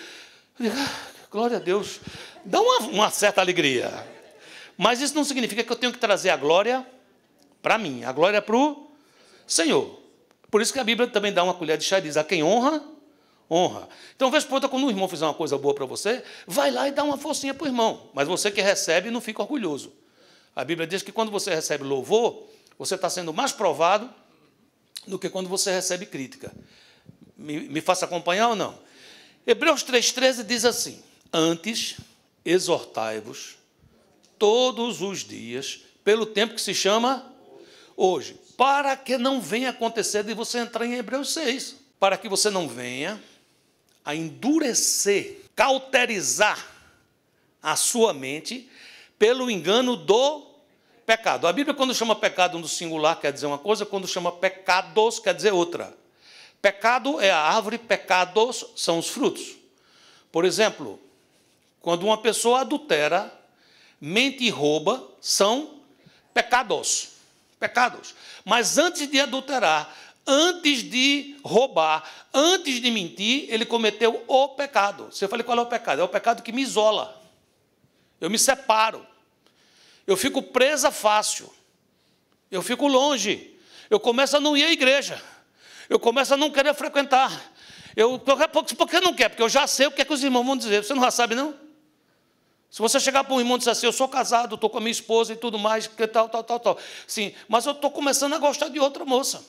Glória a Deus. Dá uma certa alegria. Mas isso não significa que eu tenho que trazer a glória para mim. A glória é para o Senhor. Por isso que a Bíblia também dá uma colher de chá e diz, a quem honra, honra. Então, vez por outra, quando o irmão fizer uma coisa boa para você, vai lá e dá uma forcinha para o irmão. Mas você que recebe não fica orgulhoso. A Bíblia diz que quando você recebe louvor, você está sendo mais provado do que quando você recebe crítica. Me faça acompanhar ou não? Hebreus 3,13 diz assim, antes exortai-vos todos os dias, pelo tempo que se chama hoje, para que não venha acontecer de você entrar em Hebreus 6, para que você não venha a endurecer, cauterizar a sua mente pelo engano do pecado. A Bíblia, quando chama pecado no singular, quer dizer uma coisa, quando chama pecados, quer dizer outra. Pecado é a árvore, pecados são os frutos. Por exemplo, quando uma pessoa adultera, mente e rouba, são pecados. Pecados. Mas antes de adulterar, antes de roubar, antes de mentir, ele cometeu o pecado. Você fala, qual é o pecado? É o pecado que me isola. Eu me separo. Eu fico presa fácil. Eu fico longe. Eu começo a não ir à igreja. Eu começo a não querer frequentar. Por que não quer? Porque eu já sei o que é que os irmãos vão dizer. Você não já sabe, não? Se você chegar para um irmão e dizer assim, eu sou casado, estou com a minha esposa e tudo mais, que tal. Sim, mas eu estou começando a gostar de outra moça.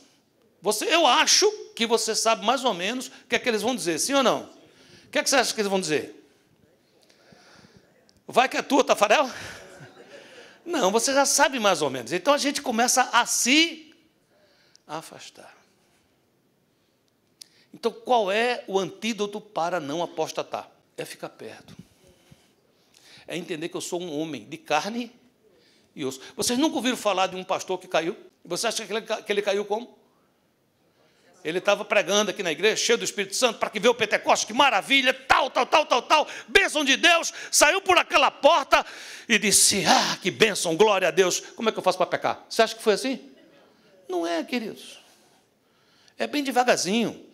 Eu acho que você sabe mais ou menos o que é que eles vão dizer, sim ou não? O que é que você acha que eles vão dizer? Vai que é tua, Tafarel? Não, você já sabe mais ou menos. Então a gente começa a se afastar. Então, qual é o antídoto para não apostatar? é ficar perto. É entender que eu sou um homem de carne e osso. Vocês nunca ouviram falar de um pastor que caiu? Você acha que ele caiu como? Ele estava pregando aqui na igreja, cheio do Espírito Santo, para que veja o Pentecostes, que maravilha, tal, bênção de Deus, saiu por aquela porta e disse, que bênção, glória a Deus, como é que eu faço para pecar? Você acha que foi assim? Não é, queridos. É bem devagarzinho.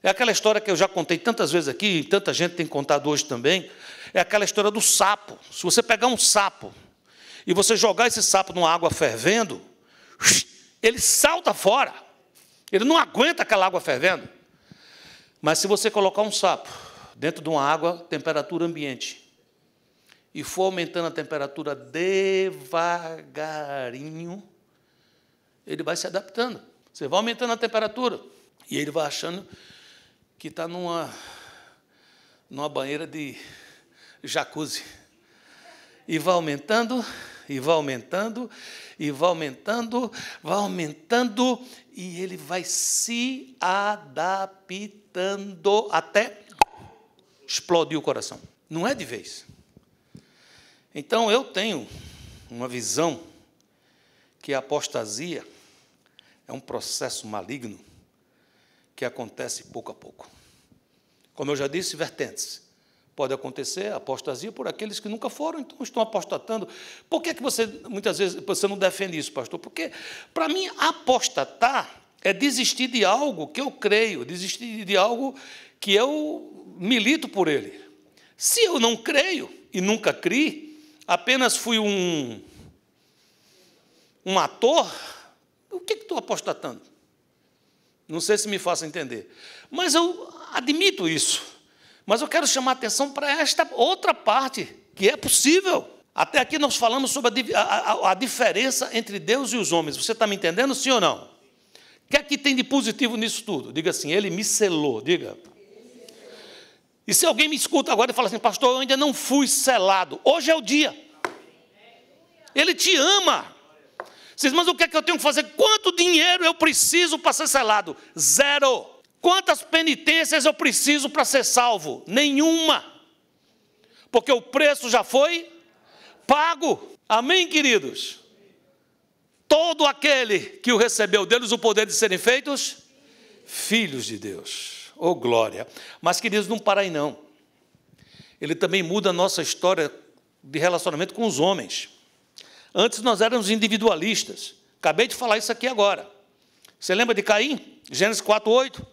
É aquela história que eu já contei tantas vezes aqui, e tanta gente tem contado hoje também, é aquela história do sapo. Se você pegar um sapo e você jogar esse sapo numa água fervendo, ele salta fora. Ele não aguenta aquela água fervendo. Mas se você colocar um sapo dentro de uma água, temperatura ambiente, e for aumentando a temperatura devagarinho, ele vai se adaptando. Você vai aumentando a temperatura e ele vai achando que está numa banheira de jacuzzi. E vai aumentando, e vai aumentando, e vai aumentando, e ele vai se adaptando até explodir o coração. Não é de vez. Então, eu tenho uma visão que a apostasia é um processo maligno que acontece pouco a pouco. Como eu já disse, vertentes. Pode acontecer a apostasia por aqueles que nunca foram, então estão apostatando. Por que você, muitas vezes, você não defende isso, pastor? Porque, para mim, apostatar é desistir de algo que eu creio, desistir de algo que eu milito por ele. Se eu não creio e nunca criei, apenas fui um ator, o que estou apostatando? Não sei se me faço entender. Mas eu admito isso. Mas eu quero chamar a atenção para esta outra parte, que é possível. Até aqui nós falamos sobre a diferença entre Deus e os homens. Você está me entendendo, sim ou não? O que é que tem de positivo nisso tudo? Diga assim, ele me selou, diga. E se alguém me escuta agora e fala assim, pastor, eu ainda não fui selado. Hoje é o dia. Ele te ama. Você diz, mas o que é que eu tenho que fazer? Quanto dinheiro eu preciso para ser selado? 0. Quantas penitências eu preciso para ser salvo? Nenhuma. Porque o preço já foi pago. Amém, queridos? Todo aquele que o recebeu, deles o poder de serem feitos filhos de Deus. Oh, glória. Mas, queridos, não para aí, não. Ele também muda a nossa história de relacionamento com os homens. Antes nós éramos individualistas. Acabei de falar isso aqui agora. Você lembra de Caim? Gênesis 4:8.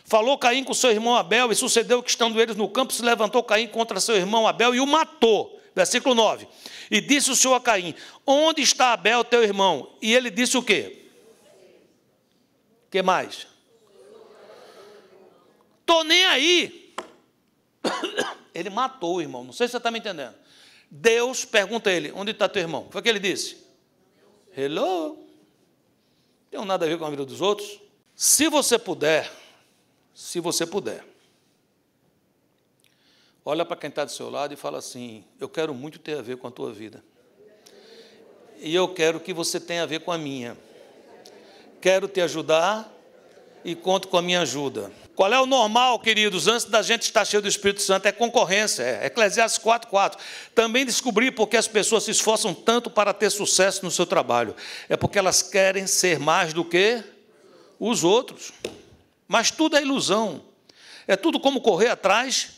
Falou Caim com seu irmão Abel, e sucedeu que, estando eles no campo, se levantou Caim contra seu irmão Abel e o matou. Versículo 9. E disse o Senhor a Caim, onde está Abel, teu irmão? E ele disse o quê? O que mais? Estou nem aí. Ele matou o irmão, não sei se você está me entendendo. Deus pergunta a ele, onde está teu irmão? Foi o que ele disse? Hello? Não tem nada a ver com a vida dos outros. Se você puder, olha para quem está do seu lado e fala assim, eu quero muito ter a ver com a tua vida. E eu quero que você tenha a ver com a minha. Quero te ajudar e conto com a minha ajuda. Qual é o normal, queridos, antes da gente estar cheio do Espírito Santo? É concorrência, é Eclesiastes 4:4. Também descobri porque as pessoas se esforçam tanto para ter sucesso no seu trabalho. É porque elas querem ser mais do que os outros. Mas tudo é ilusão. É tudo como correr atrás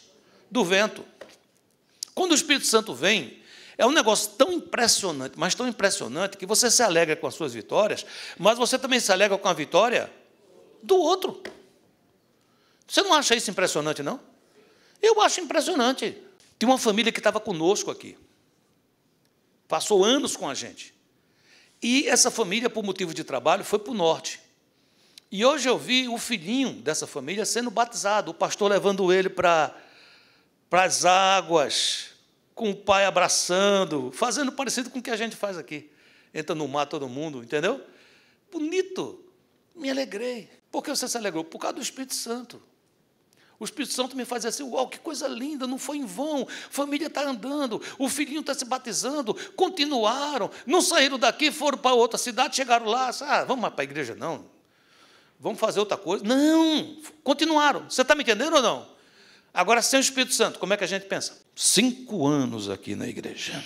do vento. Quando o Espírito Santo vem, é um negócio tão impressionante, mas tão impressionante, que você se alegra com as suas vitórias, mas você também se alegra com a vitória do outro. Você não acha isso impressionante, não? Eu acho impressionante. Tem uma família que estava conosco aqui. Passou anos com a gente. E essa família, por motivo de trabalho, foi para o norte. E hoje eu vi o filhinho dessa família sendo batizado, o pastor levando ele para as águas, com o pai abraçando, fazendo parecido com o que a gente faz aqui. Entra no mar todo mundo, entendeu? Bonito. Me alegrei. Por que você se alegrou? Por causa do Espírito Santo. O Espírito Santo me faz assim, uau, que coisa linda, não foi em vão, família está andando, o filhinho está se batizando, continuaram, não saíram daqui, foram para outra cidade, chegaram lá, vamos mais para a igreja, não, vamos fazer outra coisa. Não, continuaram, você está me entendendo ou não? Agora, sem o Espírito Santo, como é que a gente pensa? 5 anos aqui na igreja.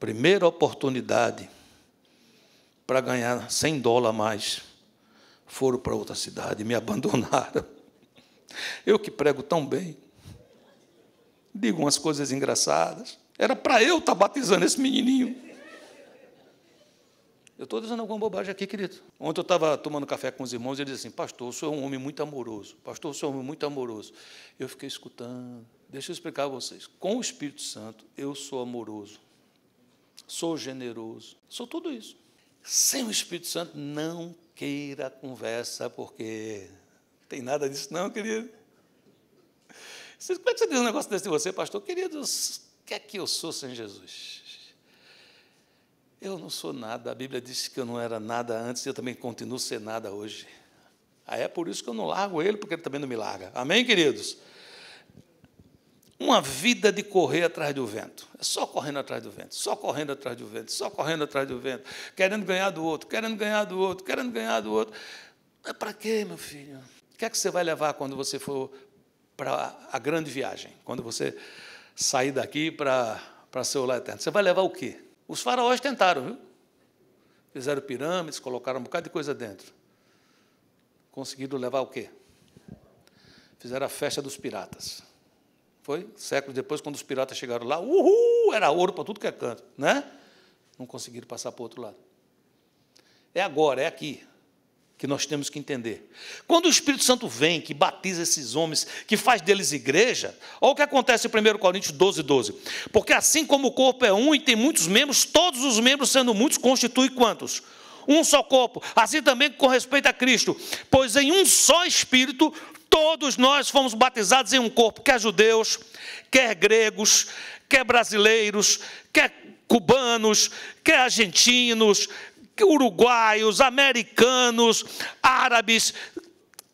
Primeira oportunidade para ganhar $100 a mais. Foram para outra cidade, me abandonaram. Eu que prego tão bem. Digo umas coisas engraçadas. Era para eu estar batizando esse menininho. Eu estou dizendo alguma bobagem aqui, querido. Ontem eu estava tomando café com os irmãos e eles disseram assim, pastor, o senhor é um homem muito amoroso. Pastor, o senhor é um homem muito amoroso. Eu fiquei escutando. Deixa eu explicar a vocês. Com o Espírito Santo, eu sou amoroso. Sou generoso. Sou tudo isso. Sem o Espírito Santo, não queira conversa, porque não tem nada disso não, querido. Como é que você diz um negócio desse de você, pastor? Queridos, o que é que eu sou sem Jesus? Eu não sou nada. A Bíblia diz que eu não era nada antes e eu também continuo ser nada hoje. Aí é por isso que eu não largo ele, porque ele também não me larga. Amém, queridos? Uma vida de correr atrás do vento. É só correndo atrás do vento, só correndo atrás do vento, só correndo atrás do vento, querendo ganhar do outro, querendo ganhar do outro, querendo ganhar do outro. É para quê, meu filho? O que é que você vai levar quando você for para a grande viagem? Quando você sair daqui para seu lar eterno? Você vai levar o quê? Os faraós tentaram, viu? Fizeram pirâmides, colocaram um bocado de coisa dentro. Conseguiram levar o quê? Fizeram a festa dos piratas. Foi? Séculos depois, quando os piratas chegaram lá, era ouro para tudo que é canto, né? Não conseguiram passar para o outro lado. É agora, é aqui, que nós temos que entender. Quando o Espírito Santo vem, que batiza esses homens, que faz deles igreja, olha o que acontece em 1 Coríntios 12:12. Porque assim como o corpo é um e tem muitos membros, todos os membros, sendo muitos, constituem quantos? Um só corpo. Assim também com respeito a Cristo. Pois em um só Espírito, todos nós fomos batizados em um corpo, quer judeus, quer gregos, quer brasileiros, quer cubanos, quer argentinos, uruguaios, americanos, árabes,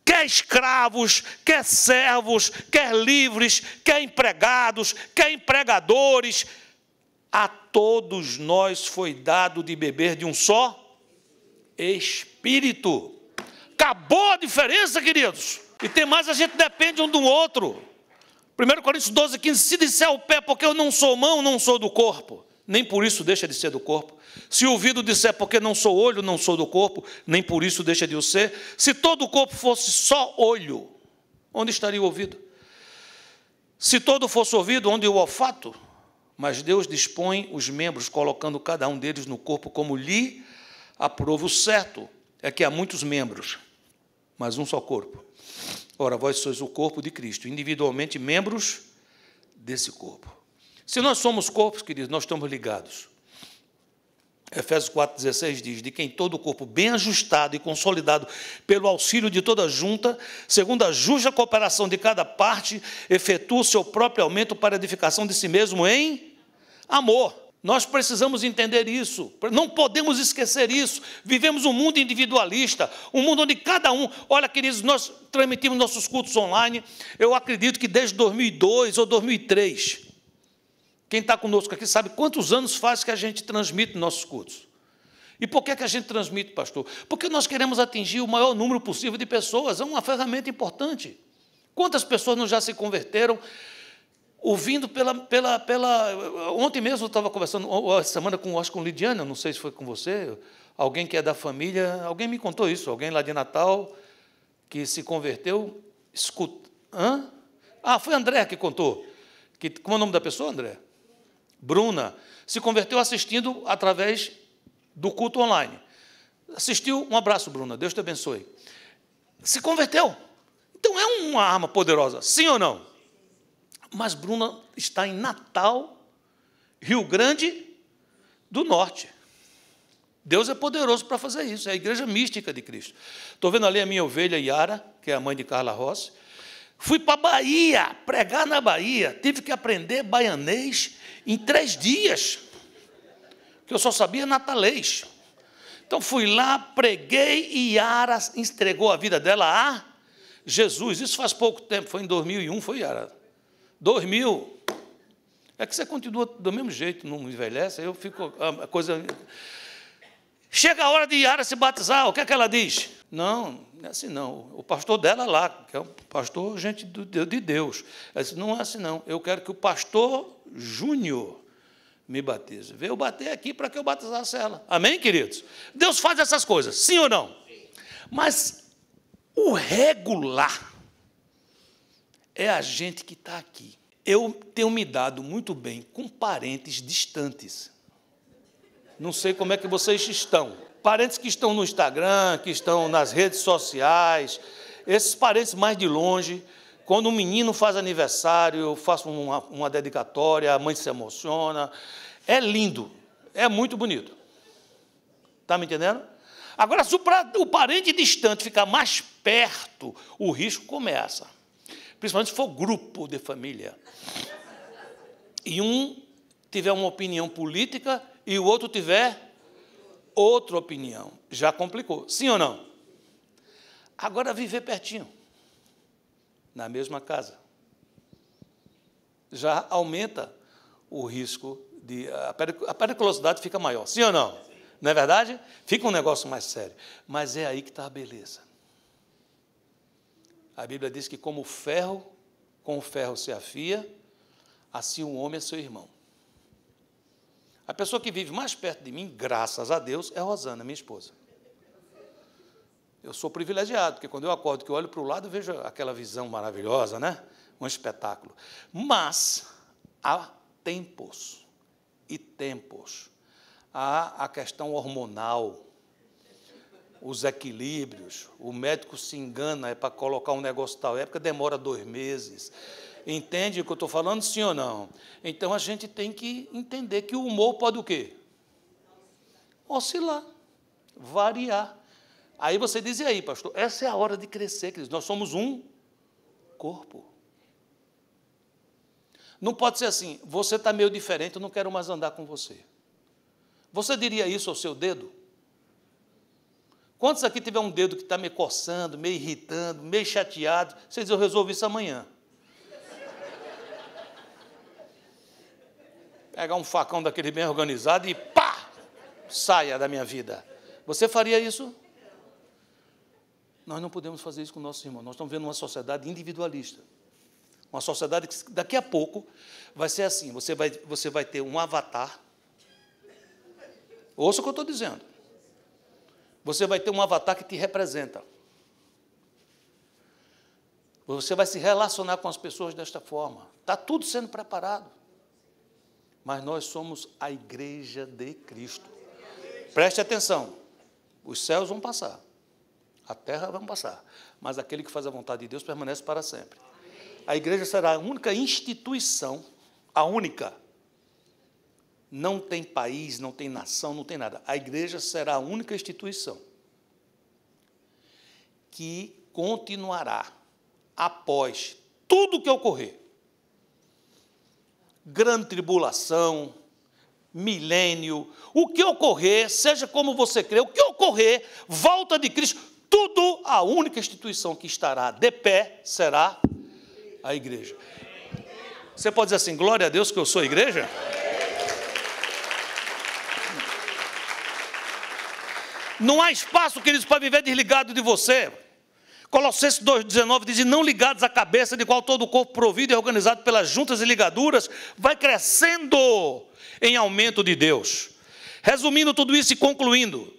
quer escravos, quer servos, quer livres, quer empregados, quer empregadores. A todos nós foi dado de beber de um só Espírito. Acabou a diferença, queridos. E tem mais, a gente depende um do outro. 1 Coríntios 12:15, se disser ao pé, porque eu não sou mão, não sou do corpo, nem por isso deixa de ser do corpo. Se o ouvido disser, porque não sou olho, não sou do corpo, nem por isso deixa de o ser. Se todo o corpo fosse só olho, onde estaria o ouvido? Se todo fosse ouvido, onde o olfato? Mas Deus dispõe os membros, colocando cada um deles no corpo como lhe aprova. O certo é que há muitos membros, mas um só corpo. Ora, vós sois o corpo de Cristo, individualmente membros desse corpo. Se nós somos corpos, queridos, nós estamos ligados. Efésios 4,16 diz, de quem todo o corpo bem ajustado e consolidado pelo auxílio de toda junta, segundo a justa cooperação de cada parte, efetua o seu próprio aumento para a edificação de si mesmo em amor. Nós precisamos entender isso, não podemos esquecer isso. Vivemos um mundo individualista, um mundo onde cada um... Olha, queridos, nós transmitimos nossos cultos online, eu acredito que desde 2002 ou 2003... Quem está conosco aqui sabe quantos anos faz que a gente transmite nossos cultos. E por que a gente transmite, pastor? Porque nós queremos atingir o maior número possível de pessoas. É uma ferramenta importante. Quantas pessoas não já se converteram ouvindo Ontem mesmo eu estava conversando, essa semana, acho que com Lidiana, não sei se foi com você, alguém que é da família, alguém me contou isso, alguém lá de Natal, que se converteu, foi André que contou. Como é o nome da pessoa, André? Bruna, se converteu assistindo através do culto online. Assistiu, um abraço, Bruna, Deus te abençoe. Se converteu. Então é uma arma poderosa, sim ou não? Mas Bruna está em Natal, Rio Grande do Norte. Deus é poderoso para fazer isso, é a igreja mística de Cristo. Estou vendo ali a minha ovelha Yara, que é a mãe de Carla Rossi. Fui para a Bahia, pregar na Bahia, tive que aprender baianês em 3 dias, que eu só sabia natalês. Então fui lá, preguei e Yara entregou a vida dela a Jesus. Isso faz pouco tempo, foi em 2001, foi, Yara? 2000. É que você continua do mesmo jeito, não envelhece, eu fico a coisa... Chega a hora de Yara se batizar, o que é que ela diz? Não, não é assim não. O pastor dela lá, que é um pastor, gente de Deus. Ela disse, não é assim não. Eu quero que o pastor Júnior me batize. Veio bater aqui para que eu batizasse ela. Amém, queridos? Deus faz essas coisas, sim ou não? Mas o regular é a gente que está aqui. Eu tenho me dado muito bem com parentes distantes. Não sei como é que vocês estão. Parentes que estão no Instagram, que estão nas redes sociais, esses parentes mais de longe. Quando um menino faz aniversário, eu faço uma dedicatória, a mãe se emociona. É lindo, é muito bonito. Está me entendendo? Agora, se o parente distante ficar mais perto, o risco começa. Principalmente se for grupo de família. E um tiver uma opinião política e o outro tiver outra opinião. Já complicou. Sim ou não? Agora, viver pertinho, na mesma casa, já aumenta o risco de... A periculosidade fica maior. Sim ou não? Não é verdade? Fica um negócio mais sério. Mas é aí que está a beleza. A Bíblia diz que como com o ferro se afia, assim o homem é seu irmão. A pessoa que vive mais perto de mim, graças a Deus, é a Rosana, minha esposa. Eu sou privilegiado, porque quando eu acordo, que eu olho para o lado, eu vejo aquela visão maravilhosa, né? Um espetáculo. Mas há tempos e tempos. Há a questão hormonal, os equilíbrios, o médico se engana para colocar um negócio tal época, demora 2 meses. Entende o que eu estou falando, sim ou não? Então, a gente tem que entender que o humor pode o quê? Oscilar, variar. Aí você diz, e aí, pastor, essa é a hora de crescer, queridos. Nós somos um corpo. Não pode ser assim, você está meio diferente, eu não quero mais andar com você. Você diria isso ao seu dedo? Quantos aqui tiver um dedo que está me coçando, meio irritando, meio chateado? Você diz, eu resolvo isso amanhã. Pegar um facão daquele bem organizado e pá! Saia da minha vida. Você faria isso? Nós não podemos fazer isso com nossos irmãos. Nós estamos vendo uma sociedade individualista. Uma sociedade que daqui a pouco vai ser assim. Você vai ter um avatar. Ouça o que eu estou dizendo. Você vai ter um avatar que te representa. Você vai se relacionar com as pessoas desta forma. Está tudo sendo preparado. Mas nós somos a igreja de Cristo. Preste atenção. Os céus vão passar. A terra vai passar. Mas aquele que faz a vontade de Deus permanece para sempre. A igreja será a única instituição, a única. Não tem país, não tem nação, não tem nada. A igreja será a única instituição que continuará após tudo que ocorrer. Grande tribulação, milênio, o que ocorrer, seja como você crê, o que ocorrer, volta de Cristo, tudo a única instituição que estará de pé será a igreja. Você pode dizer assim, glória a Deus que eu sou a igreja? Não há espaço, queridos, para viver desligado de você. Colossenses 2,19 diz, não ligados à cabeça, de qual todo o corpo provido e organizado pelas juntas e ligaduras, vai crescendo em aumento de Deus. Resumindo tudo isso e concluindo,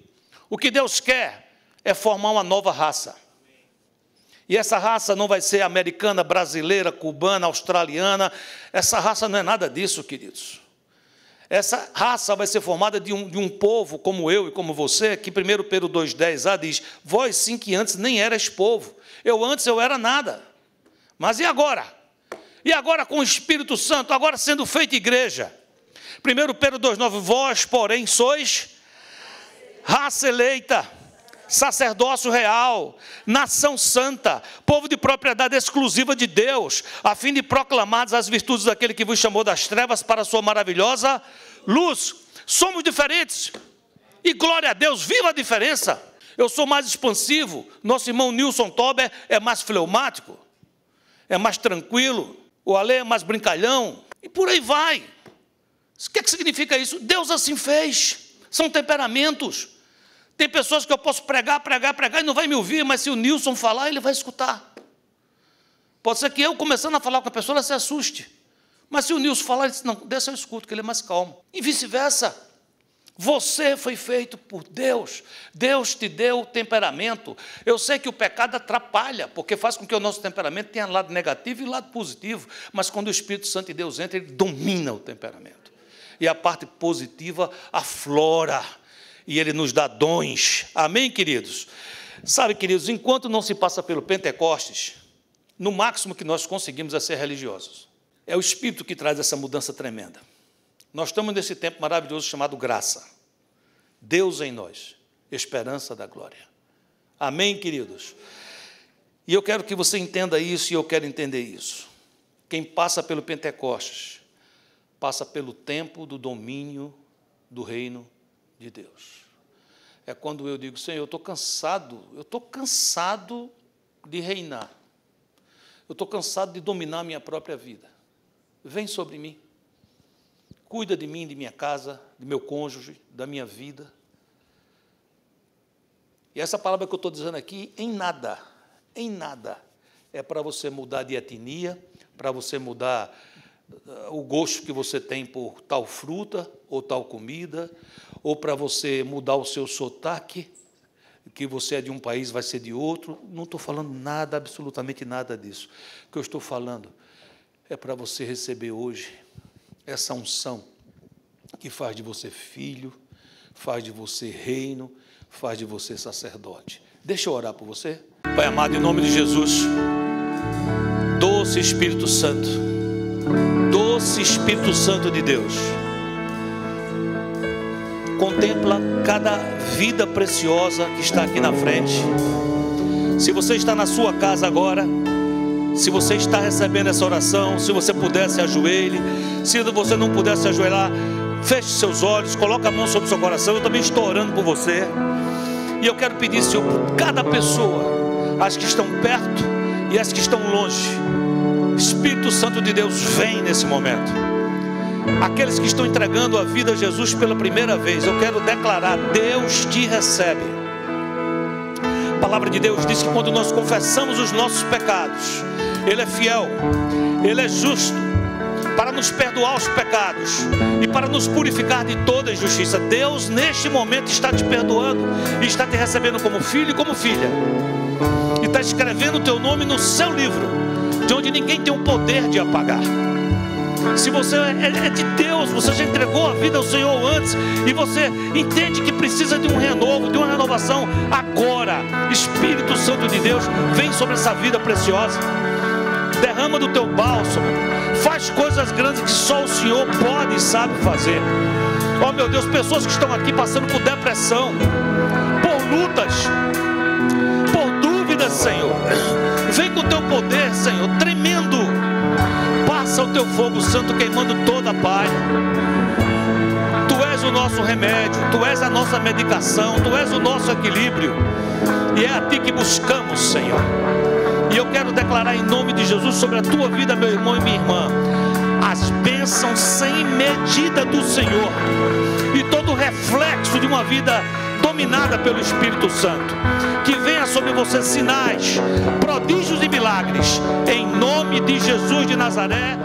o que Deus quer é formar uma nova raça. E essa raça não vai ser americana, brasileira, cubana, australiana. Essa raça não é nada disso, queridos. Essa raça vai ser formada de um povo como eu e como você, que 1 Pedro 2,10a diz, vós sim que antes nem eras povo. Antes eu era nada. Mas e agora? E agora com o Espírito Santo, agora sendo feita igreja. 1 Pedro 2,9, vós, porém, sois raça eleita, sacerdócio real, nação santa, povo de propriedade exclusiva de Deus, a fim de proclamar as virtudes daquele que vos chamou das trevas para a sua maravilhosa luz. Somos diferentes, e glória a Deus, viva a diferença. Eu sou mais expansivo, nosso irmão Nilson Tober é mais fleumático, é mais tranquilo, o Ale é mais brincalhão, e por aí vai. O que significa isso? Deus assim fez, são temperamentos. Tem pessoas que eu posso pregar e não vai me ouvir, mas se o Nilson falar, ele vai escutar. Pode ser que eu, começando a falar com a pessoa, ela se assuste. Mas se o Nilson falar, ele diz, não, deixa eu escuto, que ele é mais calmo. E vice-versa. Você foi feito por Deus. Deus te deu temperamento. Eu sei que o pecado atrapalha, porque faz com que o nosso temperamento tenha lado negativo e lado positivo. Mas quando o Espírito Santo de Deus entra, ele domina o temperamento. E a parte positiva aflora. E ele nos dá dons. Amém, queridos? Sabe, queridos, enquanto não se passa pelo Pentecostes, no máximo que nós conseguimos é ser religiosos. É o Espírito que traz essa mudança tremenda. Nós estamos nesse tempo maravilhoso chamado graça. Deus em nós, esperança da glória. Amém, queridos? E eu quero que você entenda isso e eu quero entender isso. Quem passa pelo Pentecostes, passa pelo tempo do domínio do reino de Deus. É quando eu digo, Senhor, eu estou cansado de reinar. Eu estou cansado de dominar a minha própria vida. Vem sobre mim. Cuida de mim, de minha casa, de meu cônjuge, da minha vida. E essa palavra que eu estou dizendo aqui, em nada, é para você mudar de etnia, para você mudar o gosto que você tem por tal fruta ou tal comida, ou para você mudar o seu sotaque, que você é de um país, vai ser de outro. Não estou falando nada, absolutamente nada disso. O que eu estou falando é para você receber hoje essa unção que faz de você filho, faz de você reino, faz de você sacerdote. Deixa eu orar por você. Pai amado, em nome de Jesus, doce Espírito Santo de Deus, contempla cada vida preciosa que está aqui na frente. Se você está na sua casa agora, se você está recebendo essa oração, se você puder, se ajoelhe. Se você não puder se ajoelhar, feche seus olhos, coloque a mão sobre o seu coração. Eu também estou orando por você. E eu quero pedir, Senhor, por cada pessoa, as que estão perto e as que estão longe. Espírito Santo de Deus, vem nesse momento. Aqueles que estão entregando a vida a Jesus pela primeira vez, eu quero declarar, Deus te recebe. A palavra de Deus diz que quando nós confessamos os nossos pecados, Ele é fiel, Ele é justo, para nos perdoar os pecados e para nos purificar de toda injustiça. Deus neste momento está te perdoando e está te recebendo como filho e como filha, e está escrevendo o teu nome no seu livro, de onde ninguém tem o poder de apagar. Se você é de Deus, você já entregou a vida ao Senhor antes, e você entende que precisa de um renovo, de uma renovação, agora, Espírito Santo de Deus, vem sobre essa vida preciosa, derrama do teu bálsamo, faz coisas grandes que só o Senhor pode e sabe fazer. Oh meu Deus, pessoas que estão aqui passando por depressão, por lutas, por dúvidas, Senhor, vem com o teu poder, Senhor, tremendo. Passa o teu fogo santo queimando toda a palha. Tu és o nosso remédio, Tu és a nossa medicação, Tu és o nosso equilíbrio, e é a Ti que buscamos, Senhor. E eu quero declarar em nome de Jesus sobre a tua vida, meu irmão e minha irmã, as bênçãos sem medida do Senhor, e todo o reflexo de uma vida dominada pelo Espírito Santo. Que venha sobre você sinais, prodígios e milagres, em nome de Jesus de Nazaré.